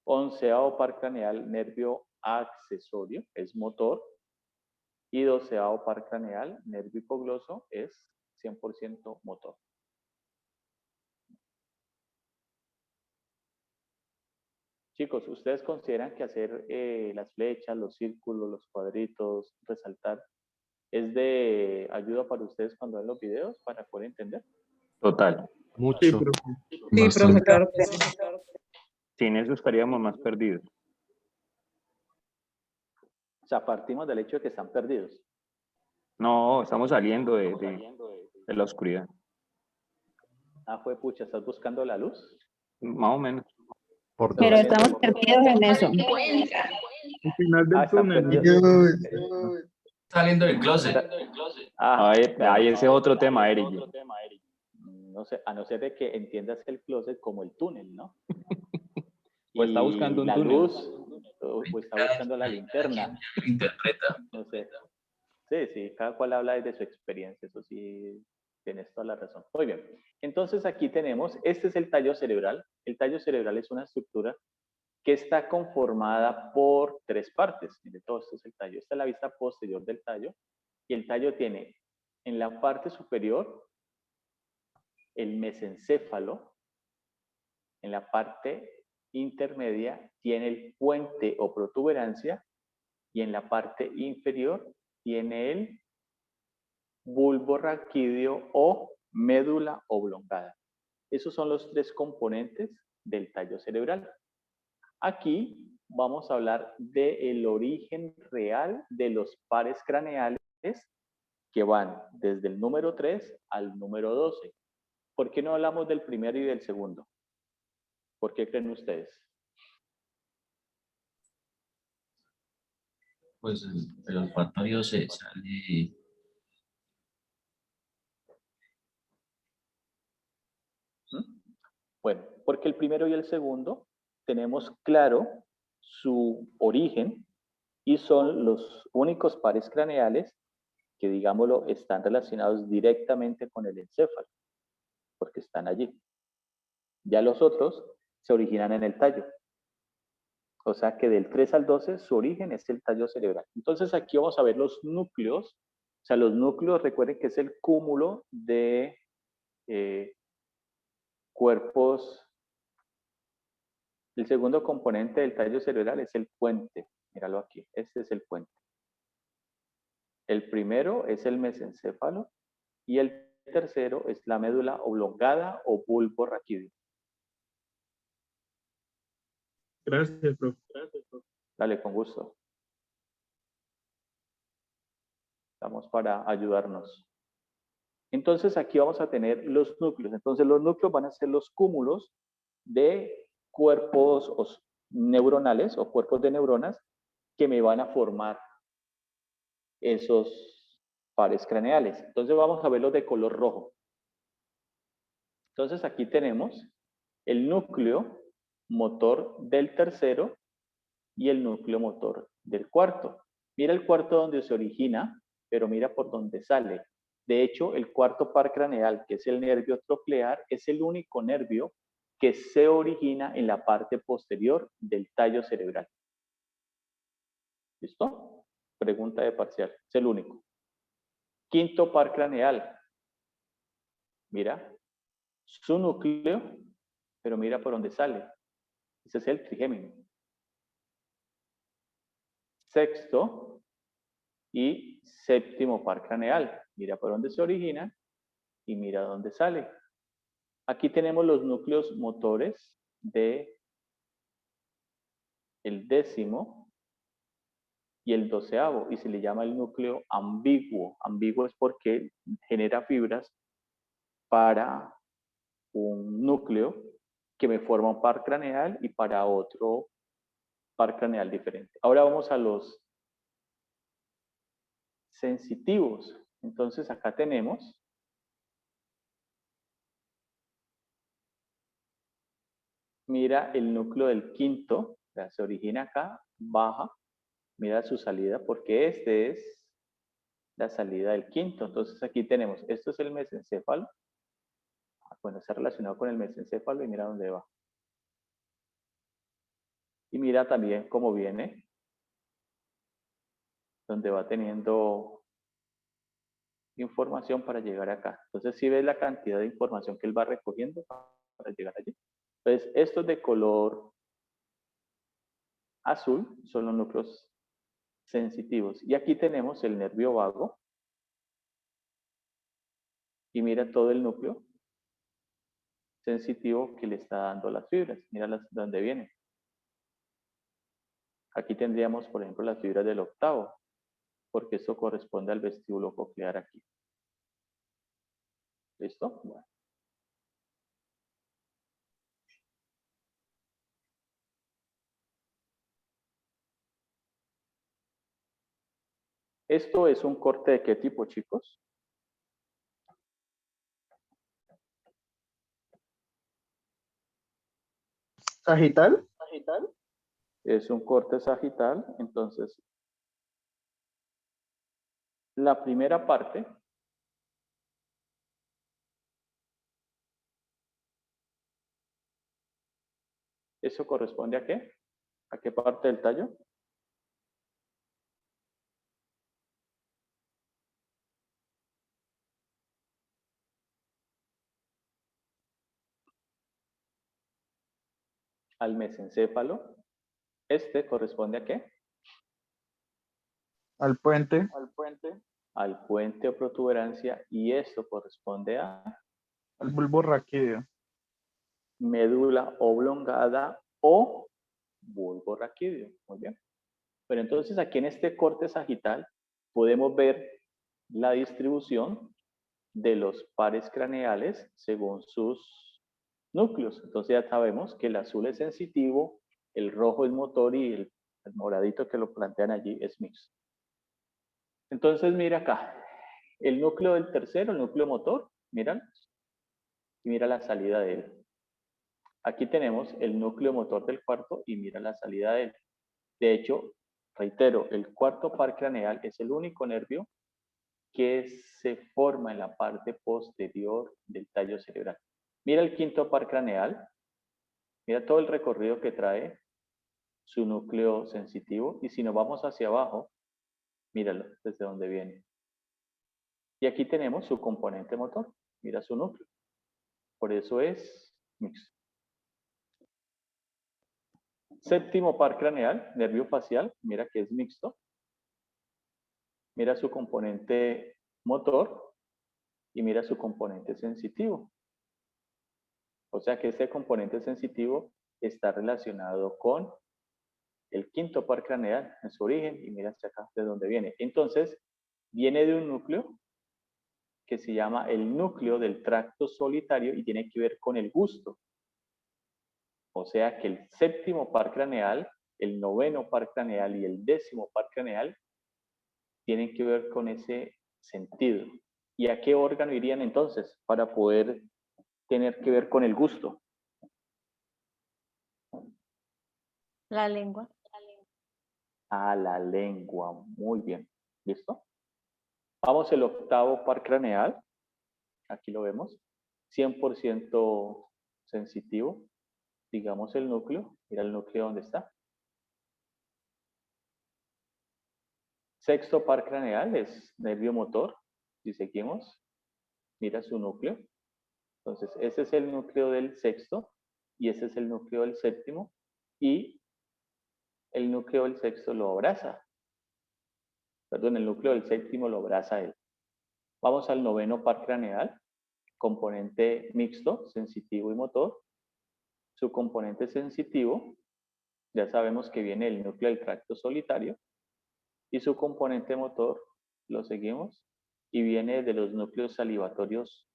Onceavo par craneal, nervio accesorio, es motor. Y doceavo par craneal, nervio hipogloso, es 100% motor. Chicos, ¿ustedes consideran que hacer las flechas, los círculos, los cuadritos, resaltar, es de ayuda para ustedes cuando ven los videos para poder entender? Total. Sí, Mucho. profe. Sí, Bastante. profe, claro que sí. Sin eso estaríamos más perdidos. O sea, partimos del hecho de que están perdidos. No, estamos saliendo de la oscuridad. Ah, fue pucha, ¿estás buscando la luz? Más o menos. Por Pero dos. estamos perdidos en eso. Encuentra. Al final del Están túnel. perdidos. Saliendo del closet. Ah, Ahí ese es otro tema, Eric. no sé, a no ser de que entiendas el closet como el túnel, ¿no? O está buscando un la túnel. luz, o está buscando la linterna, Interpreta. no sé. Sí, cada cual habla desde su experiencia, eso sí, tienes toda la razón. Muy bien, entonces aquí tenemos, este es el tallo cerebral. El tallo cerebral es una estructura que está conformada por tres partes. Mire, todo esto es el tallo. Esta es la vista posterior del tallo, y el tallo tiene en la parte superior el mesencéfalo, en la parte intermedia tiene el puente o protuberancia, y en la parte inferior tiene el bulbo raquídeo o médula oblongada. Esos son los tres componentes del tallo cerebral. Aquí vamos a hablar del origen real de los pares craneales que van desde el número 3 al número 12. ¿Por qué no hablamos del primero y del segundo? ¿Por qué creen ustedes? Pues el olfatorio se sale. Bueno, porque el primero y el segundo tenemos claro su origen y son los únicos pares craneales que, digámoslo, están relacionados directamente con el encéfalo, porque están allí. Ya los otros se originan en el tallo. O sea que del 3 al 12 su origen es el tallo cerebral. Entonces aquí vamos a ver los núcleos. O sea, los núcleos, recuerden que es el cúmulo de cuerpos. El segundo componente del tallo cerebral es el puente. Míralo aquí, este es el puente. El primero es el mesencéfalo y el tercero es la médula oblongada o bulbo raquídeo. Gracias, profe. Dale, con gusto. Estamos para ayudarnos. Entonces aquí vamos a tener los núcleos. Entonces los núcleos van a ser los cúmulos de cuerpos neuronales o cuerpos de neuronas que me van a formar esos pares craneales. Entonces vamos a verlos de color rojo. Entonces aquí tenemos el núcleo motor del tercero y el núcleo motor del cuarto. Mira el cuarto donde se origina, pero mira por dónde sale. De hecho, el cuarto par craneal, que es el nervio troclear, es el único nervio que se origina en la parte posterior del tallo cerebral. ¿Listo? Pregunta de parcial. Es el único. Quinto par craneal. Mira, su núcleo, pero mira por dónde sale. Ese es el trigémino. Sexto y séptimo par craneal. Mira por dónde se origina y mira dónde sale. Aquí tenemos los núcleos motores de el décimo y el 12º, y se le llama el núcleo ambiguo. Ambiguo es porque genera fibras para un núcleo que me forma un par craneal y para otro par craneal diferente. Ahora vamos a los sensitivos. Entonces acá tenemos mira el núcleo del quinto, o sea, se origina acá, baja, mira su salida, porque este es la salida del quinto. Entonces aquí tenemos, esto es el mesencéfalo, bueno, está relacionado con el mesencéfalo y mira dónde va. Y mira también cómo viene, donde va teniendo información para llegar acá. Entonces, si ves la cantidad de información que él va recogiendo para llegar allí. Entonces, estos de color azul son los núcleos sensitivos. Y aquí tenemos el nervio vago. Y mira todo el núcleo sensitivo que le está dando las fibras. Mira de dónde viene. Aquí tendríamos, por ejemplo, las fibras del octavo, porque esto corresponde al vestíbulo coclear aquí. ¿Listo? Bueno. ¿Esto es un corte de qué tipo, chicos? ¿Sagital? Es un corte sagital, entonces la primera parte ¿eso corresponde a qué? ¿A qué parte del tallo? Al mesencéfalo. ¿Este corresponde a qué? Al puente. Al puente o protuberancia, y esto corresponde a Al bulbo raquídeo. médula oblongada o bulbo raquídeo. Muy bien. Pero entonces aquí en este corte sagital podemos ver la distribución de los pares craneales según sus núcleos. Entonces ya sabemos que el azul es sensitivo, el rojo es motor y el moradito que lo plantean allí es mixto. Entonces mira acá, el núcleo del tercero, el núcleo motor, mira, y mira la salida de él. Aquí tenemos el núcleo motor del cuarto y mira la salida de él. De hecho, reitero, el cuarto par craneal es el único nervio que se forma en la parte posterior del tallo cerebral. Mira el quinto par craneal, mira todo el recorrido que trae su núcleo sensitivo, y si nos vamos hacia abajo, míralo desde donde viene. Y aquí tenemos su componente motor, mira su núcleo. Por eso es mixto. Séptimo par craneal, nervio facial, mira que es mixto. Mira su componente motor y mira su componente sensitivo. O sea que este componente sensitivo está relacionado con el quinto par craneal en su origen, y mira hacia acá de dónde viene. Entonces, viene de un núcleo que se llama el núcleo del tracto solitario y tiene que ver con el gusto. O sea que el séptimo par craneal, el noveno par craneal y el décimo par craneal tienen que ver con ese sentido. ¿Y a qué órgano irían entonces para poder tener que ver con el gusto? La lengua. A la lengua. Muy bien. ¿Listo? Vamos al octavo par craneal. Aquí lo vemos. 100% sensitivo. Digamos el núcleo. Mira el núcleo donde está. Sexto par craneal es nervio motor. Si seguimos, mira su núcleo. Entonces, ese es el núcleo del sexto y ese es el núcleo del séptimo, y el núcleo del sexto lo abraza. Perdón, el núcleo del séptimo lo abraza él. Vamos al noveno par craneal, componente mixto, sensitivo y motor. Su componente sensitivo, ya sabemos que viene del núcleo del tracto solitario. Y su componente motor, lo seguimos, y viene de los núcleos salivatorios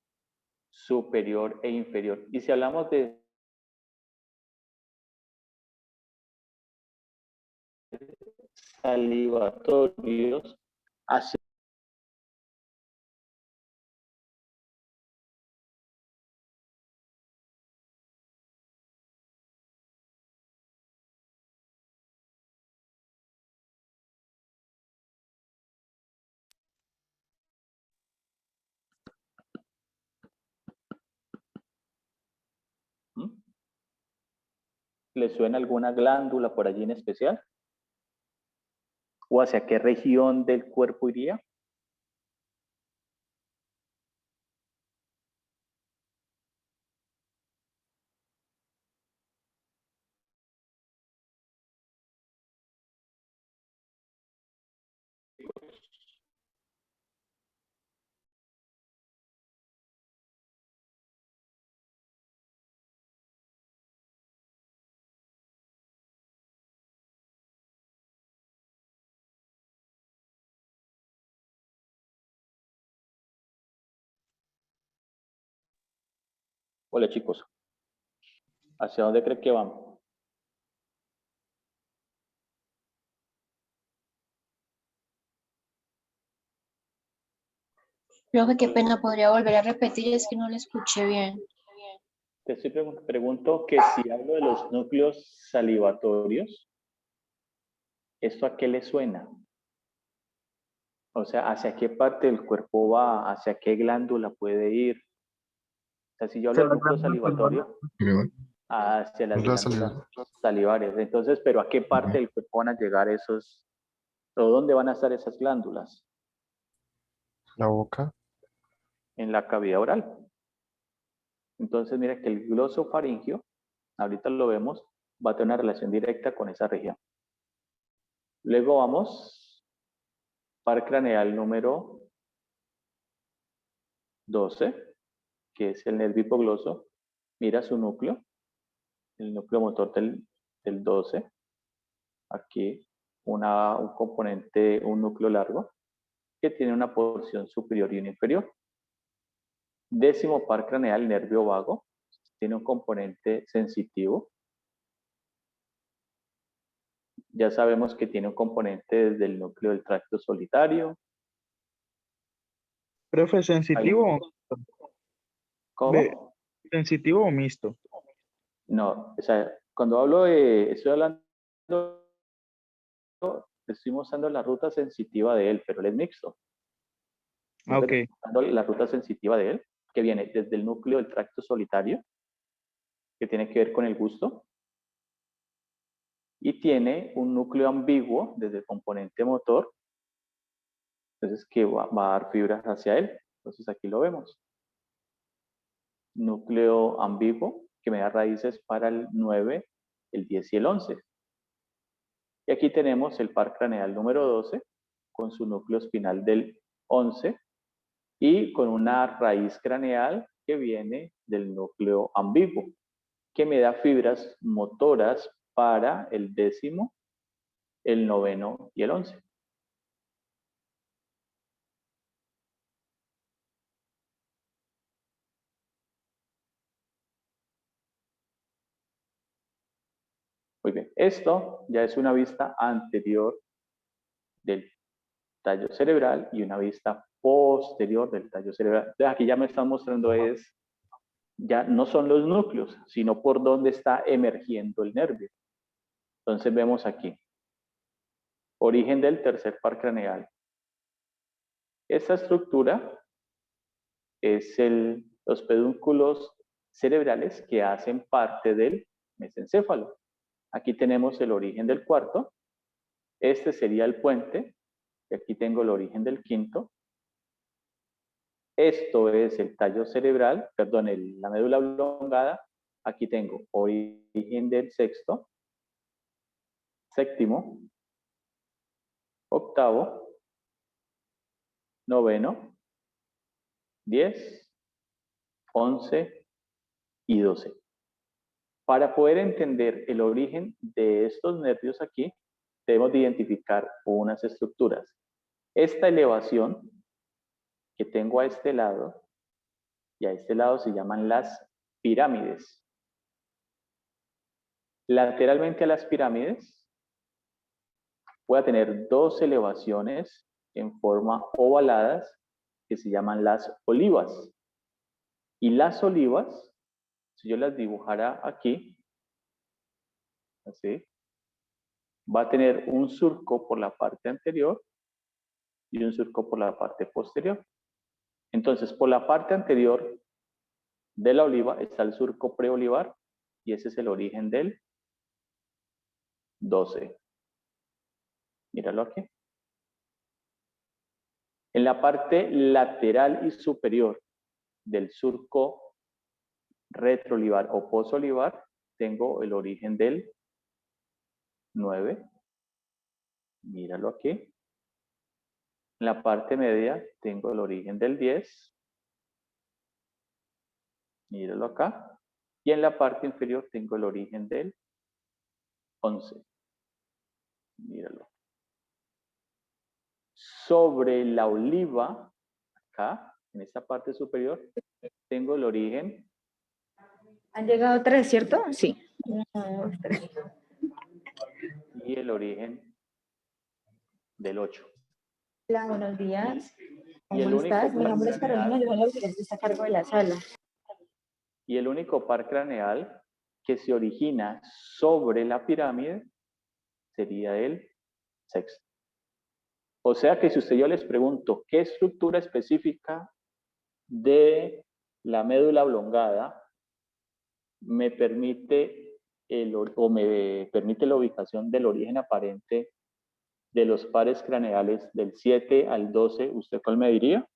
superior e inferior. Y si hablamos de salivatorios, hacia ¿Mm? ¿Le suena alguna glándula por allí en especial? ¿O hacia qué región del cuerpo iría? Hola chicos, ¿hacia dónde cree que vamos? Profe, qué pena, podría volver a repetir, es que no le escuché bien. Te estoy pregunto que si hablo de los núcleos salivatorios, ¿esto a qué le suena? O sea, ¿hacia qué parte del cuerpo va? ¿Hacia qué glándula puede ir? O sea, si yo hablo del núcleo salivatorio, hacia las La glándulas salida. salivarias. Entonces, ¿pero a qué parte del cuerpo van a llegar esos, o dónde van a estar esas glándulas? La boca. En la cavidad oral. Entonces, mira que el glosofaringio, ahorita lo vemos, va a tener una relación directa con esa región. Luego vamos, par craneal número 12, que es el nervio hipogloso. Mira su núcleo, el núcleo motor del 12. Aquí un componente, un núcleo largo, que tiene una porción superior y una inferior. Décimo par craneal, nervio vago, tiene un componente sensitivo. Ya sabemos que tiene un componente desde el núcleo del tracto solitario. Profe, ¿sensitivo? ¿Cómo? Ve, ¿sensitivo o mixto? No, o sea, cuando hablo de, estoy hablando, estoy mostrando la ruta sensitiva de él, pero él es mixto. Ah, ok. Estoy mostrando la ruta sensitiva de él, que viene desde el núcleo del tracto solitario, que tiene que ver con el gusto, y tiene un núcleo ambiguo desde el componente motor, entonces que va a dar fibras hacia él. Entonces aquí lo vemos. Núcleo ambiguo, que me da raíces para el 9, el 10 y el 11. Y aquí tenemos el par craneal número 12, con su núcleo espinal del 11, y con una raíz craneal que viene del núcleo ambiguo, que me da fibras motoras para el 10º, el 9º y el 11. Muy bien, esto ya es una vista anterior del tallo cerebral y una vista posterior del tallo cerebral. Entonces aquí ya me están mostrando ya no son los núcleos, sino por dónde está emergiendo el nervio. Entonces vemos aquí, origen del tercer par craneal. Esta estructura es los pedúnculos cerebrales que hacen parte del mesencéfalo. Aquí tenemos el origen del cuarto, este sería el puente, y aquí tengo el origen del quinto. Esto es el tallo cerebral, perdón, la médula oblongada. Aquí tengo origen del sexto, séptimo, octavo, noveno, 10, 11 y 12. Para poder entender el origen de estos nervios aquí, debemos de identificar unas estructuras. Esta elevación que tengo a este lado y a este lado se llaman las pirámides. Lateralmente a las pirámides voy a tener dos elevaciones en forma ovaladas que se llaman las olivas. Y las olivas, si yo las dibujara aquí, así, va a tener un surco por la parte anterior y un surco por la parte posterior. Entonces, por la parte anterior de la oliva está el surco preolivar y ese es el origen del 12. Míralo aquí. En la parte lateral y superior del surco retroolivar o posolivar tengo el origen del 9. Míralo aquí. En la parte media tengo el origen del 10. Míralo acá. Y en la parte inferior tengo el origen del 11. Míralo. Sobre la oliva, acá, en esta parte superior, tengo el origen. Han llegado 3, ¿cierto? Sí. 1, 2, 3. Y el origen del 8. Hola, buenos días. Y el ¿Cómo único estás? Mi par nombre es Carolina, craneal, yo soy la auxiliar que está a cargo de la sala. y el único par craneal que se origina sobre la pirámide sería el sexto. O sea que si yo les pregunto qué estructura específica de la médula oblongada me permite me permite la ubicación del origen aparente de los pares craneales del 7 al 12, ¿usted cuál me diría?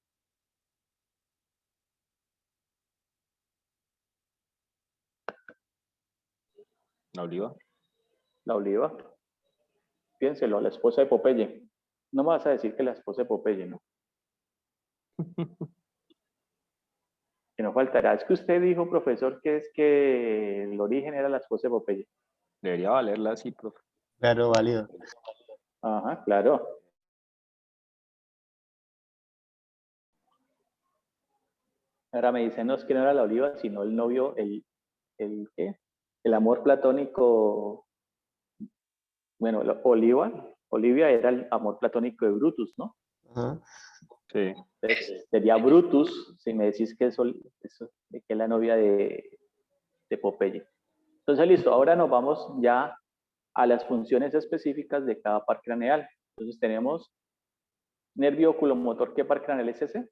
La oliva. La oliva. Piénselo, la esposa de Popeye. No me vas a decir que la esposa de Popeye, ¿no? Que no faltará. Es que usted dijo, profesor, que es que el origen era la esposa de Popeye. Debería valerla así, profe. Claro, válido. Ajá, claro. Ahora me dicen, no, es que no era la oliva, sino el novio, ¿qué? El amor platónico. Bueno, Olivia era el amor platónico de Brutus, ¿no? Ajá. Sí. Entonces, sería Brutus, si me decís que que es la novia de Popeye. Entonces, listo, ahora nos vamos ya a las funciones específicas de cada par craneal. Entonces, tenemos nervio oculomotor. ¿Qué par craneal es ese?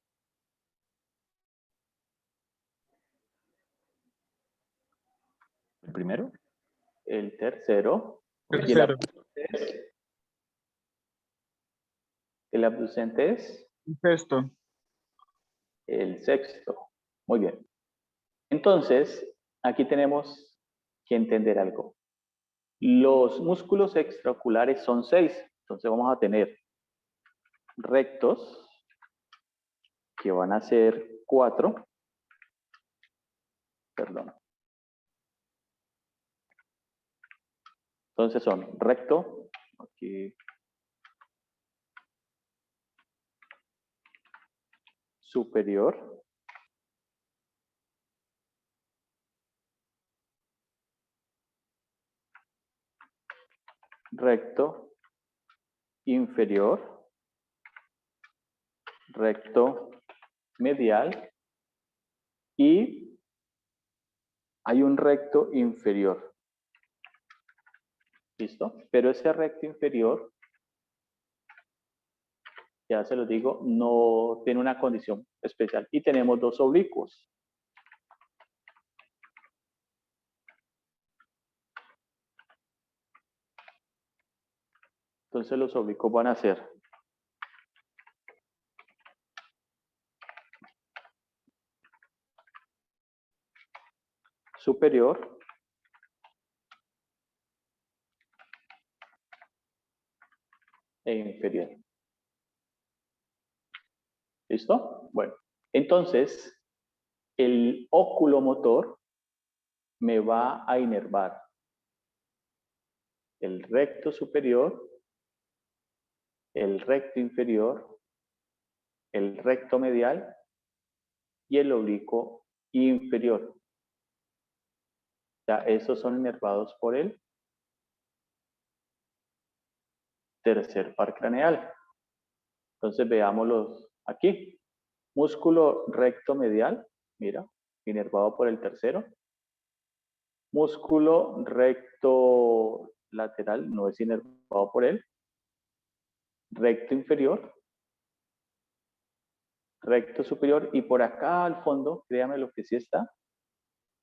¿El primero? El tercero. Tercero. El abducente es Sexto. el sexto. Muy bien. Entonces, aquí tenemos que entender algo. Los músculos extraoculares son 6. Entonces vamos a tener rectos, que van a ser 4. Perdón. Entonces son recto, aquí, superior, recto, inferior, recto, medial y hay un recto inferior. ¿Listo? Pero ese recto inferior, ya se los digo, no tiene una condición especial. Y tenemos dos oblicuos. Entonces los oblicuos van a ser superior, e inferior. ¿Listo? Bueno, entonces el oculomotor me va a inervar el recto superior el recto inferior, el recto medial y el oblicuo inferior. Ya, esos son inervados por el tercer par craneal. Entonces veámoslos aquí. Músculo recto medial, mira, inervado por el tercero. Músculo recto lateral, no es inervado por él. Recto inferior. Recto superior. Y por acá al fondo, créame lo que sí está,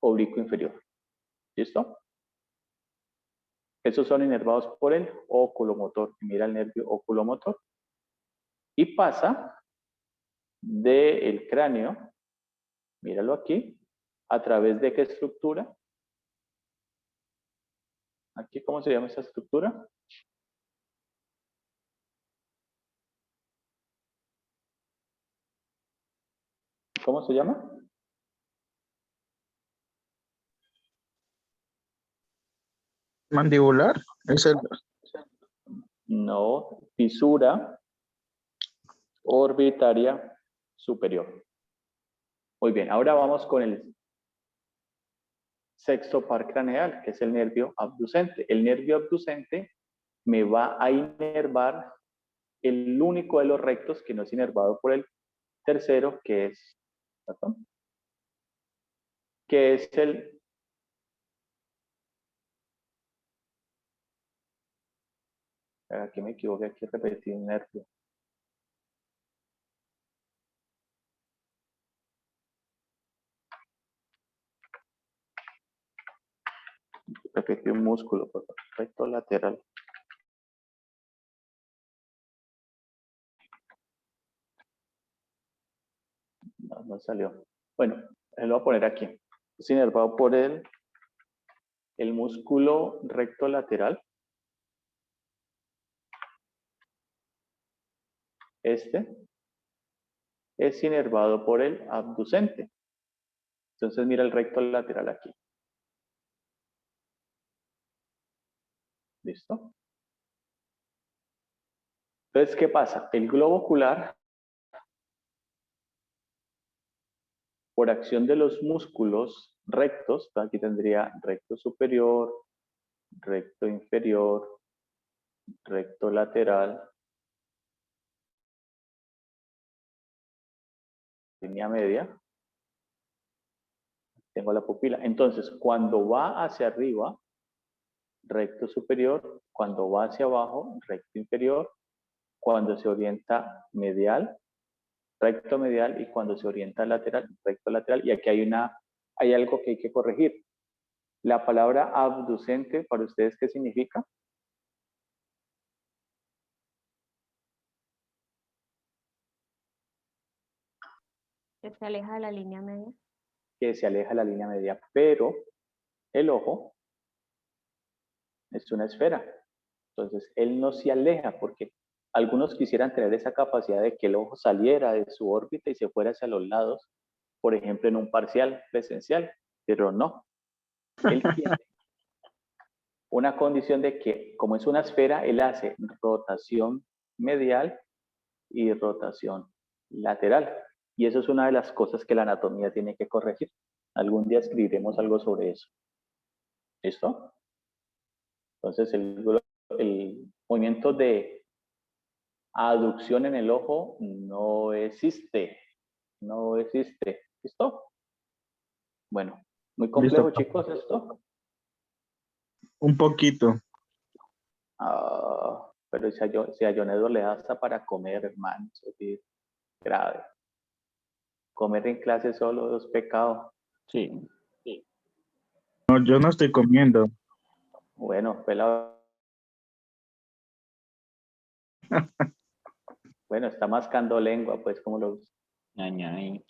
oblicuo inferior. ¿Listo? Esos son inervados por el oculomotor. Mira el nervio oculomotor. Y pasa del cráneo, míralo aquí, a través de qué estructura. Aquí, ¿cómo se llama esta estructura? ¿Cómo se llama? Mandibular. Es el... No, fisura orbitaria superior. Muy bien, ahora vamos con el sexto par craneal, que es el nervio abducente. El nervio abducente me va a inervar el único de los rectos que no es inervado por el tercero, que es, ¿perdón? Que es el aquí me equivoqué, aquí repetí un nervio. Repetí un músculo, por favor. Recto lateral. No, no salió. Bueno, lo voy a poner aquí. Es inervado por el músculo recto lateral. Este es inervado por el abducente. Entonces mira el recto lateral aquí. ¿Listo? Entonces, ¿qué pasa? El globo ocular, por acción de los músculos rectos, aquí tendría recto superior, recto inferior, recto lateral, línea media, tengo la pupila. Entonces, cuando va hacia arriba, recto superior, cuando va hacia abajo, recto inferior, cuando se orienta medial, recto medial, y cuando se orienta lateral, recto lateral. Y aquí hay algo que hay que corregir. La palabra abducente, ¿para ustedes qué significa? Que se aleja de la línea media. Que se aleja de la línea media, pero el ojo es una esfera. Entonces, él no se aleja porque algunos quisieran tener esa capacidad de que el ojo saliera de su órbita y se fuera hacia los lados, por ejemplo, en un parcial presencial, pero no. Él tiene una condición de que, como es una esfera, él hace rotación medial y rotación lateral. Y eso es una de las cosas que la anatomía tiene que corregir. Algún día escribiremos algo sobre eso. ¿Listo? Entonces, el movimiento de aducción en el ojo no existe. No existe. ¿Listo? Bueno, muy complejo, Listo. chicos, esto. Un poquito. Pero si a John Edward le da hasta para comer, hermano, eso sí es grave. Comer en clase solo es pecado. Sí. No, yo no estoy comiendo. Bueno, pelado. Bueno, está mascando lengua, pues, como lo... Ñañay.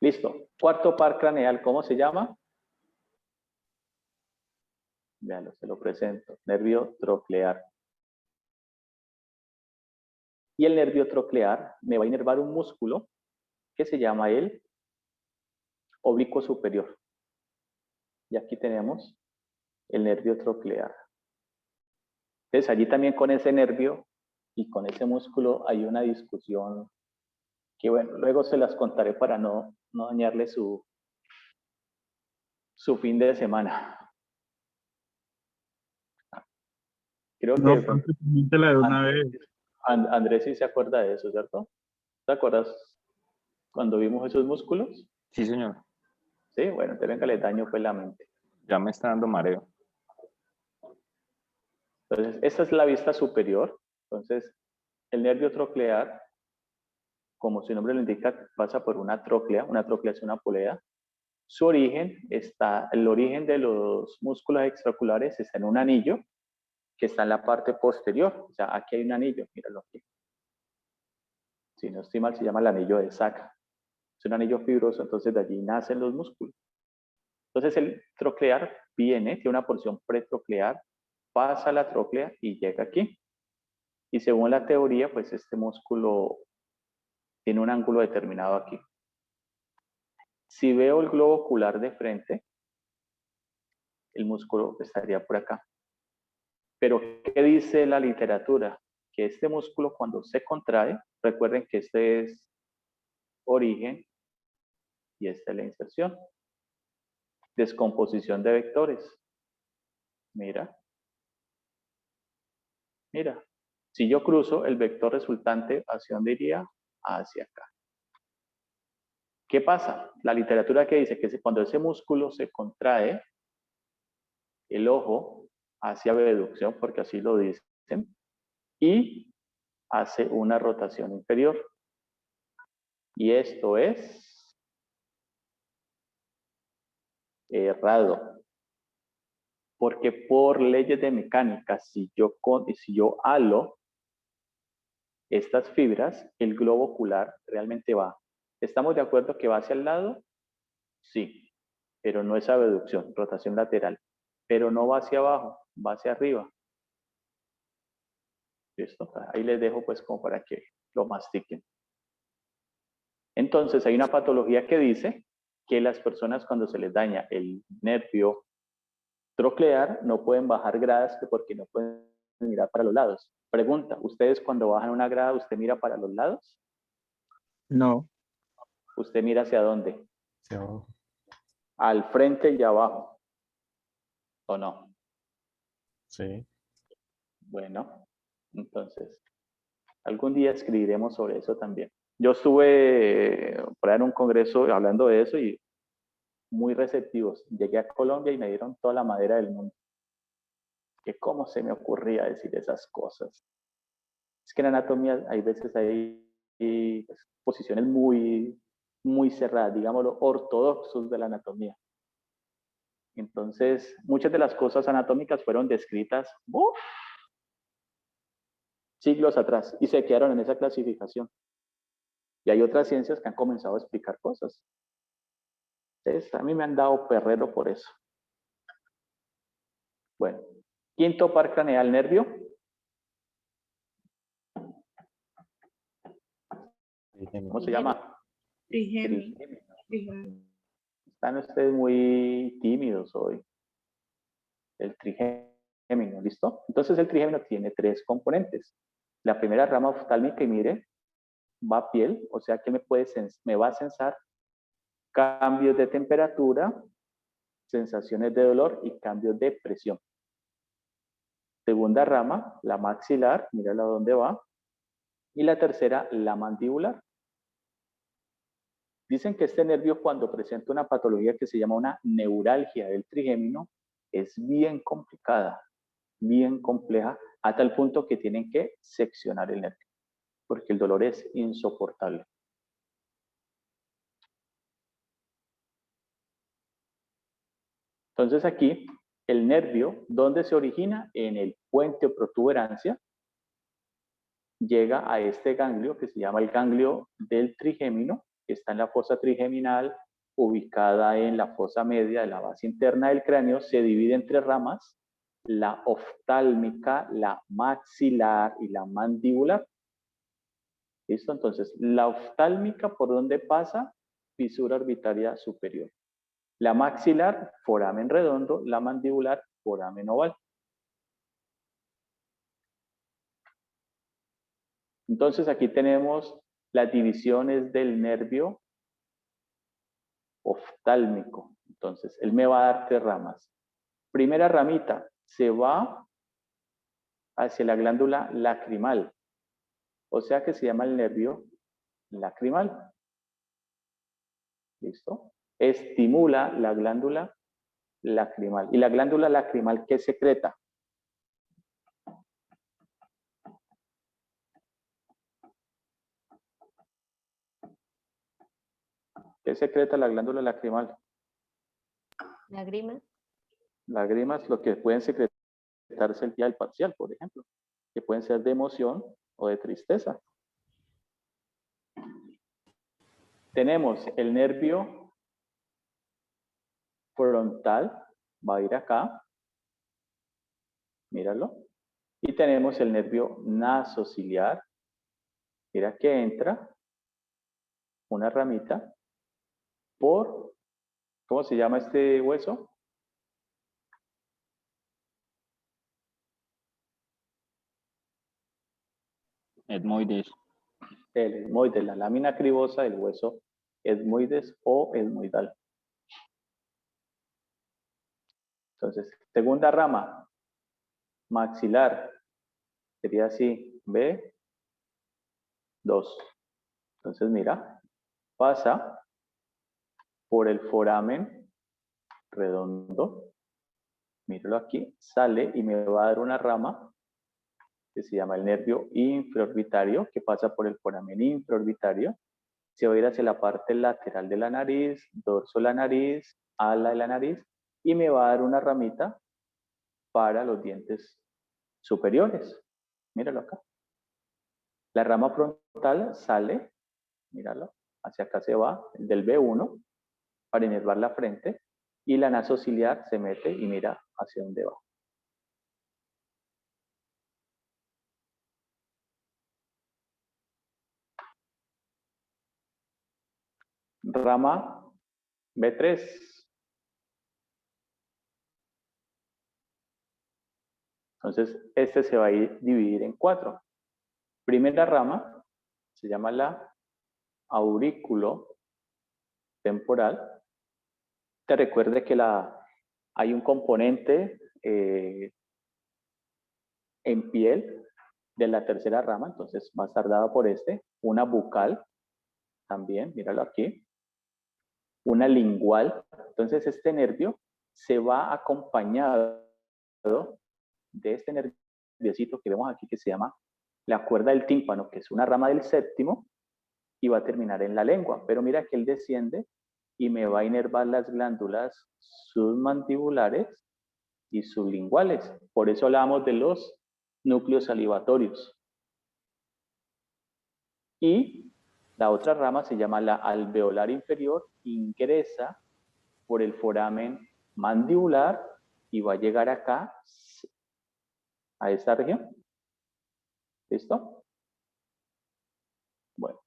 Listo. Cuarto par craneal, ¿cómo se llama? Veanlo, se lo presento. Nervio troclear. Y el nervio troclear me va a inervar un músculo que se llama el oblicuo superior. Y aquí tenemos el nervio troclear. Entonces allí también con ese nervio y con ese músculo hay una discusión que bueno, luego se las contaré para no dañarle su fin de semana. Creo No, que prácticamente la de una vez. Andrés sí se acuerda de eso, ¿cierto? ¿Te acuerdas cuando vimos esos músculos? Sí, señor. Sí, bueno, entonces venga, le daño fue la mente. Ya me está dando mareo. Entonces, esta es la vista superior. Entonces, el nervio troclear, como su nombre lo indica, pasa por una tróclea. Una tróclea es una polea. Su origen el origen de los músculos extraoculares está en un anillo que está en la parte posterior. O sea, aquí hay un anillo, míralo aquí. Si no estoy mal, se llama el anillo de Sacca. Es un anillo fibroso, entonces de allí nacen los músculos. Entonces el troclear tiene una porción pretroclear, pasa a la tróclea y llega aquí. Y según la teoría, pues este músculo tiene un ángulo determinado aquí. Si veo el globo ocular de frente, el músculo estaría por acá. Pero, ¿qué dice la literatura? Que este músculo cuando se contrae, recuerden que este es origen y esta es la inserción. Descomposición de vectores. Mira. Mira. Si yo cruzo, el vector resultante, ¿hacia dónde iría? Hacia acá. ¿Qué pasa? La literatura que dice que cuando ese músculo se contrae, el ojo hace abducción, porque así lo dicen, y hace una rotación inferior. Y esto es errado. Porque por leyes de mecánica, si yo halo estas fibras, el globo ocular realmente va. ¿Estamos de acuerdo que va hacia el lado? Sí, pero no es abducción, rotación lateral. Pero no va hacia abajo, va hacia arriba. ¿Listo? Ahí les dejo pues como para que lo mastiquen. Entonces hay una patología que dice que las personas cuando se les daña el nervio troclear no pueden bajar gradas porque no pueden mirar para los lados. Pregunta, ¿ustedes cuando bajan una grada, usted mira para los lados? No. ¿Usted mira hacia dónde? Hacia abajo. Al frente y abajo. ¿O no? Sí. Bueno, entonces, algún día escribiremos sobre eso también. Yo estuve por ahí en un congreso hablando de eso y muy receptivos. Llegué a Colombia y me dieron toda la madera del mundo. Que cómo se me ocurría decir esas cosas. Es que en anatomía hay veces hay pues, posiciones muy cerradas, digámoslo, ortodoxos de la anatomía. Entonces, muchas de las cosas anatómicas fueron descritas siglos atrás y se quedaron en esa clasificación. Y hay otras ciencias que han comenzado a explicar cosas. Entonces, a mí me han dado perrero por eso. Bueno, quinto par craneal, nervio. ¿Cómo se llama? Trigémino. Están ustedes muy tímidos hoy. El trigémino, ¿listo? Entonces el trigémino tiene tres componentes. La primera rama oftálmica, y mire, va a piel, o sea que me va a sensar cambios de temperatura, sensaciones de dolor y cambios de presión. Segunda rama, la maxilar, mírala dónde va. Y la tercera, la mandibular. Dicen que este nervio cuando presenta una patología que se llama una neuralgia del trigémino es bien complicada, bien compleja, a tal punto que tienen que seccionar el nervio, porque el dolor es insoportable. Entonces aquí, el nervio, ¿dónde se origina? En el puente o protuberancia, llega a este ganglio que se llama el ganglio del trigémino, que está en la fosa trigeminal, ubicada en la fosa media de la base interna del cráneo, se divide en tres ramas, la oftálmica, la maxilar y la mandibular. ¿Listo? Entonces, la oftálmica, ¿por dónde pasa? Fisura orbitaria superior. La maxilar, foramen redondo, la mandibular, foramen oval. Entonces aquí tenemos las divisiones del nervio oftálmico. Entonces, él me va a dar 3 ramas. Primera ramita, se va hacia la glándula lacrimal. O sea que se llama el nervio lacrimal. ¿Listo? Estimula la glándula lacrimal. ¿Y la glándula lacrimal qué secreta? ¿Qué secreta la glándula lacrimal? Lágrimas. Lágrimas, lo que pueden secretarse el día del parcial, por ejemplo, que pueden ser de emoción o de tristeza. Tenemos el nervio frontal, va a ir acá, míralo, y tenemos el nervio nasociliar, mira que entra una ramita por, ¿cómo se llama este hueso? Etmoides. El etmoides, la lámina cribosa del hueso etmoides o etmoidal. Entonces, segunda rama, maxilar, sería así, B2. Entonces, mira, pasa por el foramen redondo, míralo aquí, sale y me va a dar una rama que se llama el nervio infraorbitario, que pasa por el foramen infraorbitario, se va a ir hacia la parte lateral de la nariz, dorso de la nariz, ala de la nariz, y me va a dar una ramita para los dientes superiores. Míralo acá. La rama frontal sale, míralo, hacia acá se va, del B1, para inervar la frente, y la nasociliar se mete y mira hacia dónde va. Rama B3. Entonces, este se va a dividir en 4. Primera rama se llama la aurículo temporal. Te recuerde que hay un componente en piel de la tercera rama, entonces más tardada por una bucal también, míralo aquí, una lingual. Entonces este nervio se va acompañado de este nerviosito que vemos aquí que se llama la cuerda del tímpano, que es una rama del séptimo y va a terminar en la lengua. Pero mira que él desciende y me va a inervar las glándulas submandibulares y sublinguales. Por eso hablamos de los núcleos salivatorios. Y la otra rama se llama la alveolar inferior, ingresa por el foramen mandibular y va a llegar acá, a esta región. ¿Listo? Bueno.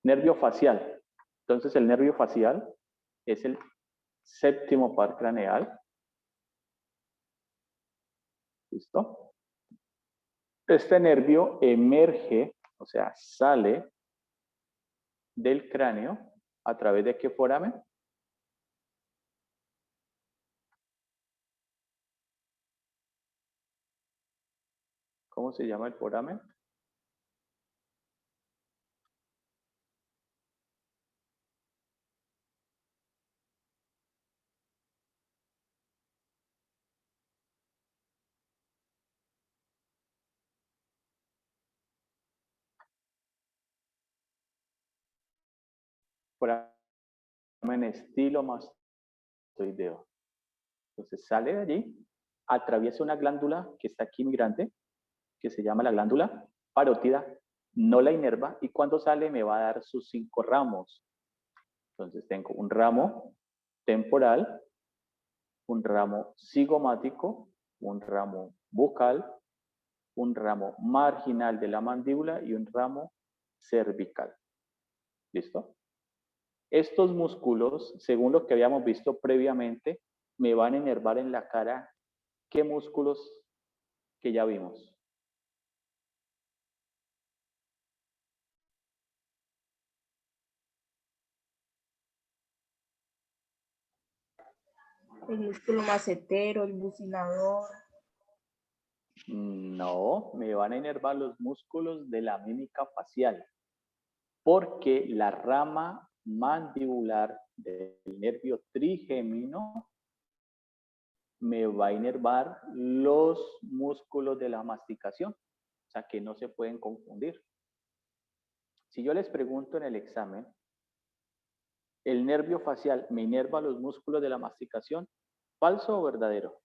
Nervio facial. Entonces el nervio facial es el séptimo par craneal. ¿Listo? Este nervio emerge, o sea, sale del cráneo a través de qué foramen? ¿Cómo se llama el foramen? Foramen estilomastoideo. Entonces sale de allí, atraviesa una glándula que está aquí migrante, que se llama la glándula parótida, no la inerva, y cuando sale me va a dar sus 5 ramos. Entonces tengo un ramo temporal, un ramo cigomático, un ramo bucal, un ramo marginal de la mandíbula y un ramo cervical. ¿Listo? Estos músculos, según lo que habíamos visto previamente, me van a inervar en la cara. ¿Qué músculos que ya vimos? El músculo macetero, el bucinador. No, me van a inervar los músculos de la mímica facial, porque la rama mandibular del nervio trigémino me va a inervar los músculos de la masticación, o sea que no se pueden confundir. Si yo les pregunto en el examen, ¿el nervio facial me inerva los músculos de la masticación? ¿Falso o verdadero?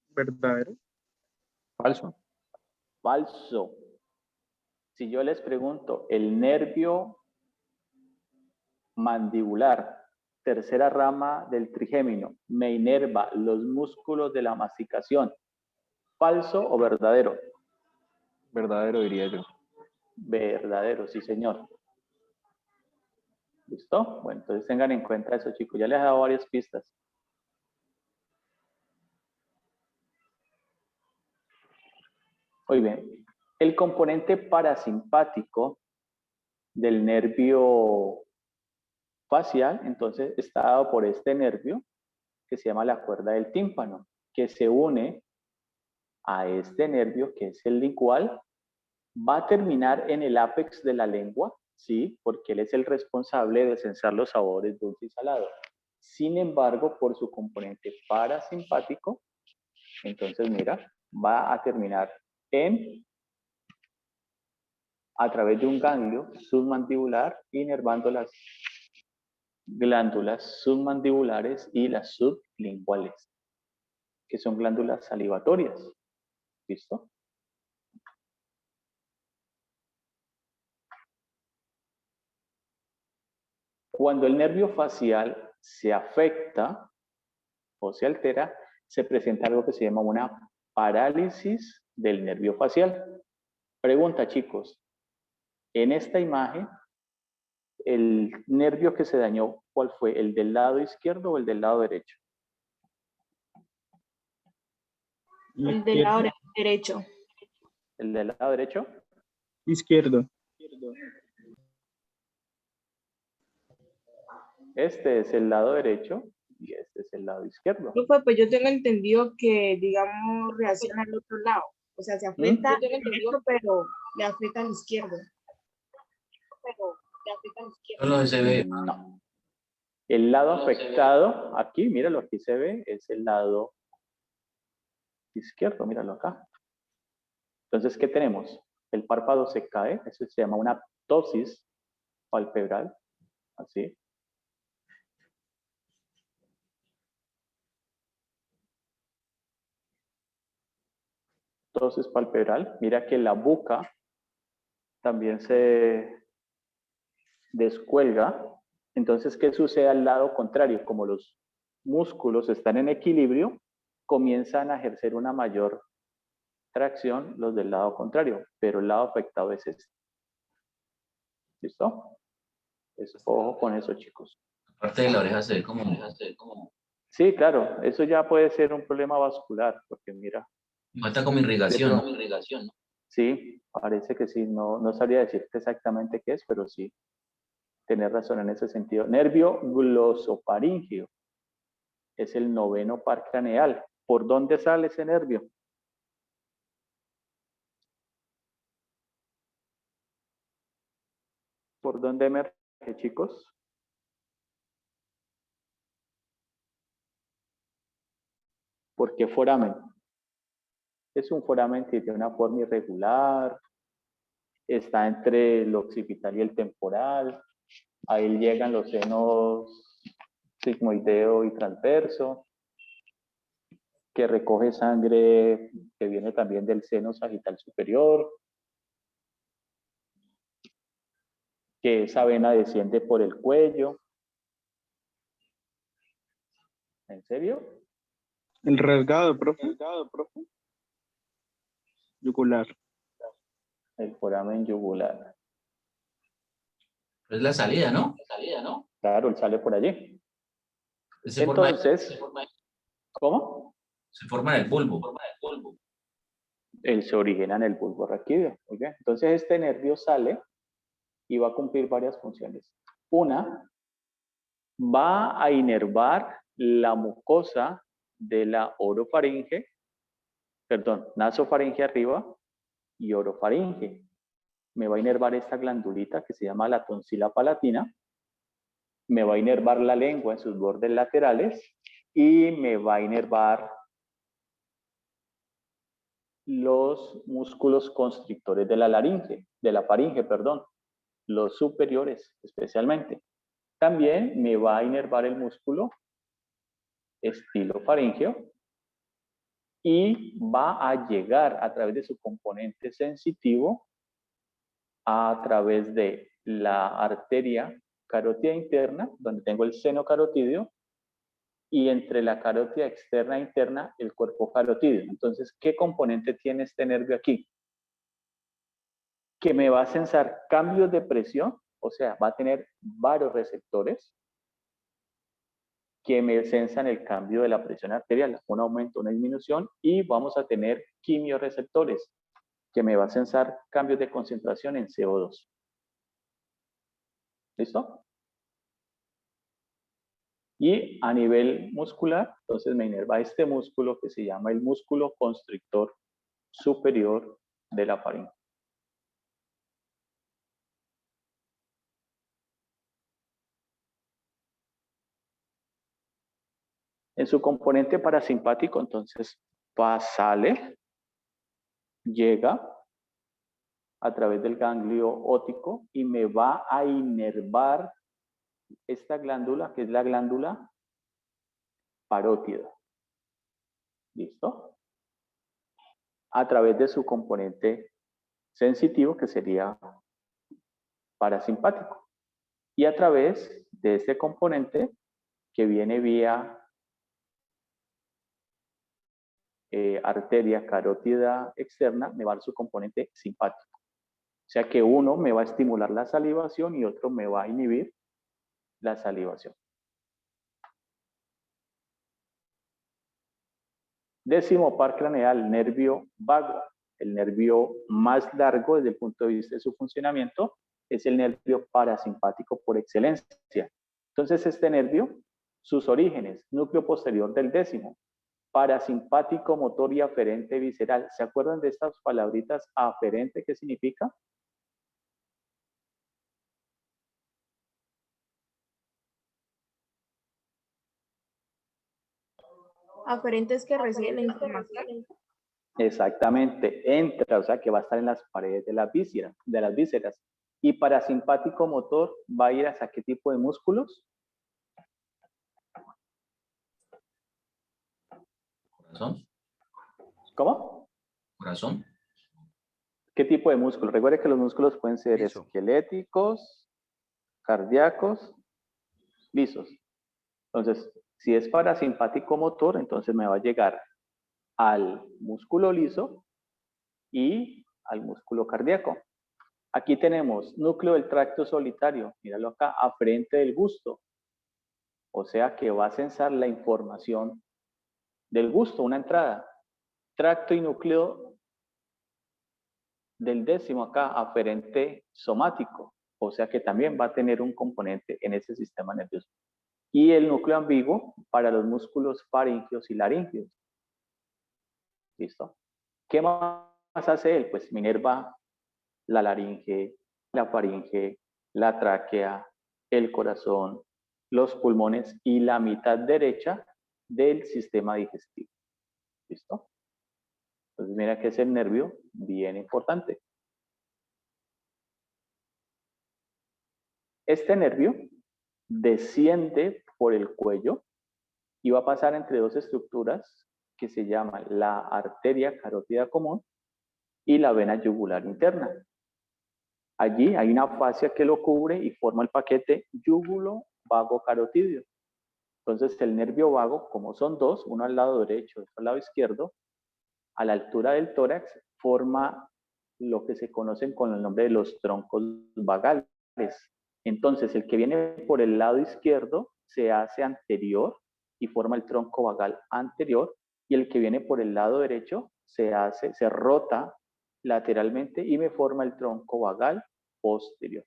¿Verdadero? Falso. Falso. Si yo les pregunto, ¿el nervio mandibular, tercera rama del trigémino, me inerva los músculos de la masticación? ¿Falso o verdadero? Verdadero, diría yo. Verdadero, sí, señor. ¿Listo? Bueno, entonces tengan en cuenta eso, chicos. Ya les he dado varias pistas. Muy bien. El componente parasimpático del nervio facial, entonces, está dado por este nervio que se llama la cuerda del tímpano, que se une a este nervio, que es el lingual, va a terminar en el ápex de la lengua, ¿sí? Porque él es el responsable de sensar los sabores dulce y salado. Sin embargo, por su componente parasimpático, entonces, mira, va a terminar a través de un ganglio submandibular, inervando las glándulas submandibulares y las sublinguales, que son glándulas salivatorias. ¿Listo? Cuando el nervio facial se afecta o se altera, se presenta algo que se llama una parálisis del nervio facial. Pregunta, chicos, en esta imagen, ¿el nervio que se dañó, cuál fue? ¿El del lado izquierdo o el del lado derecho? El del lado derecho. ¿El del lado derecho? Izquierdo. Este es el lado derecho y este es el lado izquierdo. Profe, pues yo tengo entendido que, digamos, reacciona al otro lado. O sea, se afecta al derecho, pero le afecta al izquierdo. Solo se ve. No. El lado afectado, aquí, míralo, aquí se ve, es el lado izquierdo, míralo acá. Entonces, ¿qué tenemos? El párpado se cae, eso se llama una ptosis palpebral, así. Ptosis palpebral, mira que la boca también se descuelga. Entonces, ¿qué sucede al lado contrario? Como los músculos están en equilibrio, comienzan a ejercer una mayor tracción los del lado contrario, pero el lado afectado es este. ¿Listo? Pues, ojo con eso, chicos. Aparte de la oreja se ve como... Sí, claro, eso ya puede ser un problema vascular, porque mira. Falta como irrigación. Sí, parece que sí, no sabría decirte exactamente qué es, pero sí, tenés razón en ese sentido. Nervio glosofaríngeo es el noveno par craneal. ¿Por dónde sale ese nervio? ¿Por dónde emerge, chicos? ¿Por qué foramen? Es un foramen que tiene una forma irregular, está entre el occipital y el temporal, ahí llegan los senos sigmoideo y transverso, que recoge sangre que viene también del seno sagital superior, que esa vena desciende por el cuello. ¿En serio? El rasgado, profe. Yugular. El foramen yugular. Es la salida, ¿no? Claro, él sale por allí. Se forma, Entonces, ¿cómo? se forma en el bulbo. Él se origina en el bulbo raquídeo. Muy bien. Entonces, este nervio sale y va a cumplir varias funciones. Una, va a inervar la mucosa de la orofaringe, perdón, nasofaringe arriba y orofaringe. Me va a inervar esta glandulita que se llama la tonsila palatina, me va a inervar la lengua en sus bordes laterales y me va a inervar los músculos constrictores de la laringe, de la faringe, perdón, los superiores especialmente. También me va a inervar el músculo estilofaringeo y va a llegar a través de su componente sensitivo a través de la arteria carótida interna, donde tengo el seno carotídeo, y entre la carótida externa e interna, el cuerpo carotídeo. Entonces, ¿qué componente tiene este nervio aquí? Que me va a sensar cambios de presión, o sea, va a tener varios receptores que me sensan el cambio de la presión arterial, un aumento, una disminución, y vamos a tener quimiorreceptores, que me va a sensar cambios de concentración en CO2. ¿Listo? Y a nivel muscular, entonces me inerva este músculo que se llama el músculo constrictor superior de la faringe. En su componente parasimpático, entonces, sale, llega a través del ganglio óptico y me va a inervar esta glándula, que es la glándula parótida. ¿Listo? A través de su componente sensitivo, que sería parasimpático. Y a través de este componente que viene vía arteria carótida externa, me va a dar su componente simpático. O sea que uno me va a estimular la salivación y otro me va a inhibir la salivación. Décimo par craneal, nervio vago. El nervio más largo desde el punto de vista de su funcionamiento es el nervio parasimpático por excelencia. Entonces este nervio, sus orígenes, núcleo posterior del décimo, parasimpático motor y aferente visceral. ¿Se acuerdan de estas palabritas aferente? ¿Qué significa? Aferentes que reciben la información. Exactamente, entra, o sea que va a estar en las paredes de las vísceras. Y parasimpático motor va a ir hacia qué tipo de músculos? Corazón. ¿Cómo? Corazón. ¿Qué tipo de músculo? Recuerde que los músculos pueden ser Liso. esqueléticos, cardíacos, lisos. Entonces, si es parasimpático motor, entonces me va a llegar al músculo liso y al músculo cardíaco. Aquí tenemos núcleo del tracto solitario, míralo acá, aferente del gusto. O sea que va a sensar la información del gusto, una entrada. Tracto y núcleo del décimo acá, aferente somático. O sea que también va a tener un componente en ese sistema nervioso. Y el núcleo ambiguo para los músculos faringeos y laringeos. ¿Listo? ¿Qué más hace él? Pues me inerva la laringe, la faringe, la tráquea, el corazón, los pulmones y la mitad derecha del sistema digestivo. ¿Listo? Entonces mira que es el nervio bien importante. Este nervio desciende por el cuello y va a pasar entre dos estructuras que se llaman la arteria carótida común y la vena yugular interna. Allí hay una fascia que lo cubre y forma el paquete yúgulo vago carotídeo. Entonces el nervio vago, como son dos, uno al lado derecho y otro al lado izquierdo, a la altura del tórax forma lo que se conocen con el nombre de los troncos vagales. Entonces, el que viene por el lado izquierdo se hace anterior y forma el tronco vagal anterior, y el que viene por el lado derecho se rota lateralmente y me forma el tronco vagal posterior.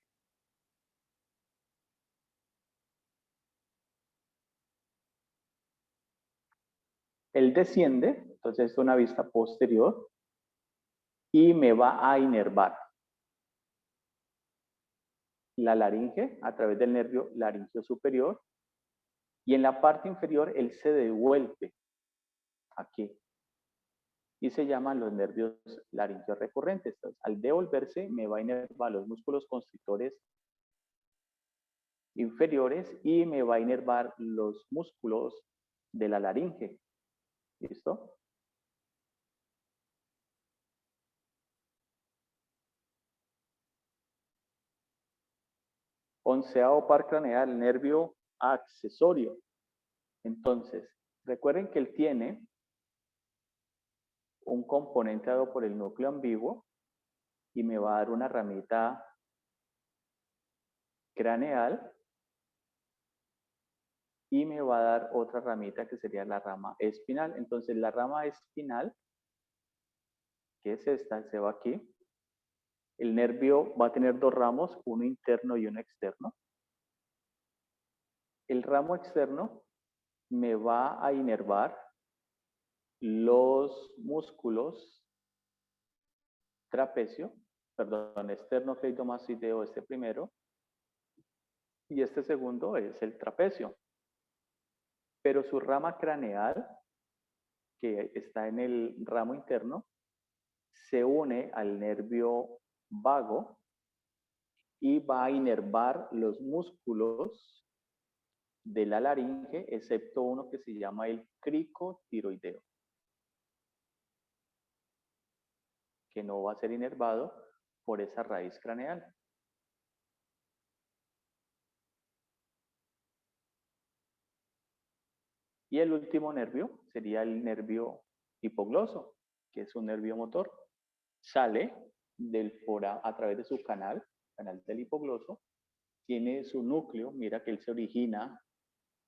Él desciende, entonces es una vista posterior, y me va a inervar la laringe a través del nervio laringeo superior, y en la parte inferior él se devuelve aquí y se llaman los nervios laringeos recurrentes. Entonces, al devolverse me va a inervar los músculos constrictores inferiores y me va a inervar los músculos de la laringe. ¿Listo? Onceavo par craneal, nervio accesorio. Entonces, recuerden que él tiene un componente dado por el núcleo ambiguo y me va a dar una ramita craneal y me va a dar otra ramita que sería la rama espinal. Entonces, la rama espinal, que es esta, se va aquí. El nervio va a tener dos ramos, uno interno y uno externo. El ramo externo me va a inervar los músculos trapecio, perdón, esternocleidomastoideo, este primero, y este segundo es el trapecio. Pero su rama craneal, que está en el ramo interno, se une al nervio vago y va a inervar los músculos de la laringe, excepto uno que se llama el cricotiroideo, que no va a ser inervado por esa raíz craneal. Y el último nervio sería el nervio hipogloso, que es un nervio motor. Sale a través de su canal del hipogloso, tiene su núcleo, mira que él se origina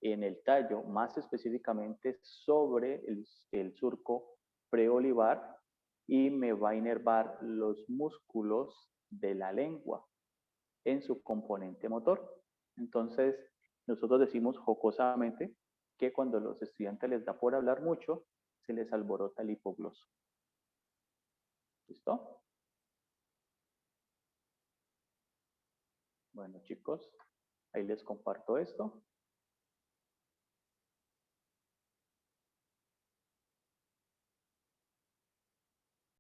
en el tallo, más específicamente sobre el surco preolivar, y me va a inervar los músculos de la lengua en su componente motor. Entonces, nosotros decimos jocosamente que cuando a los estudiantes les da por hablar mucho, se les alborota el hipogloso. ¿Listo? Bueno, chicos, ahí les comparto esto.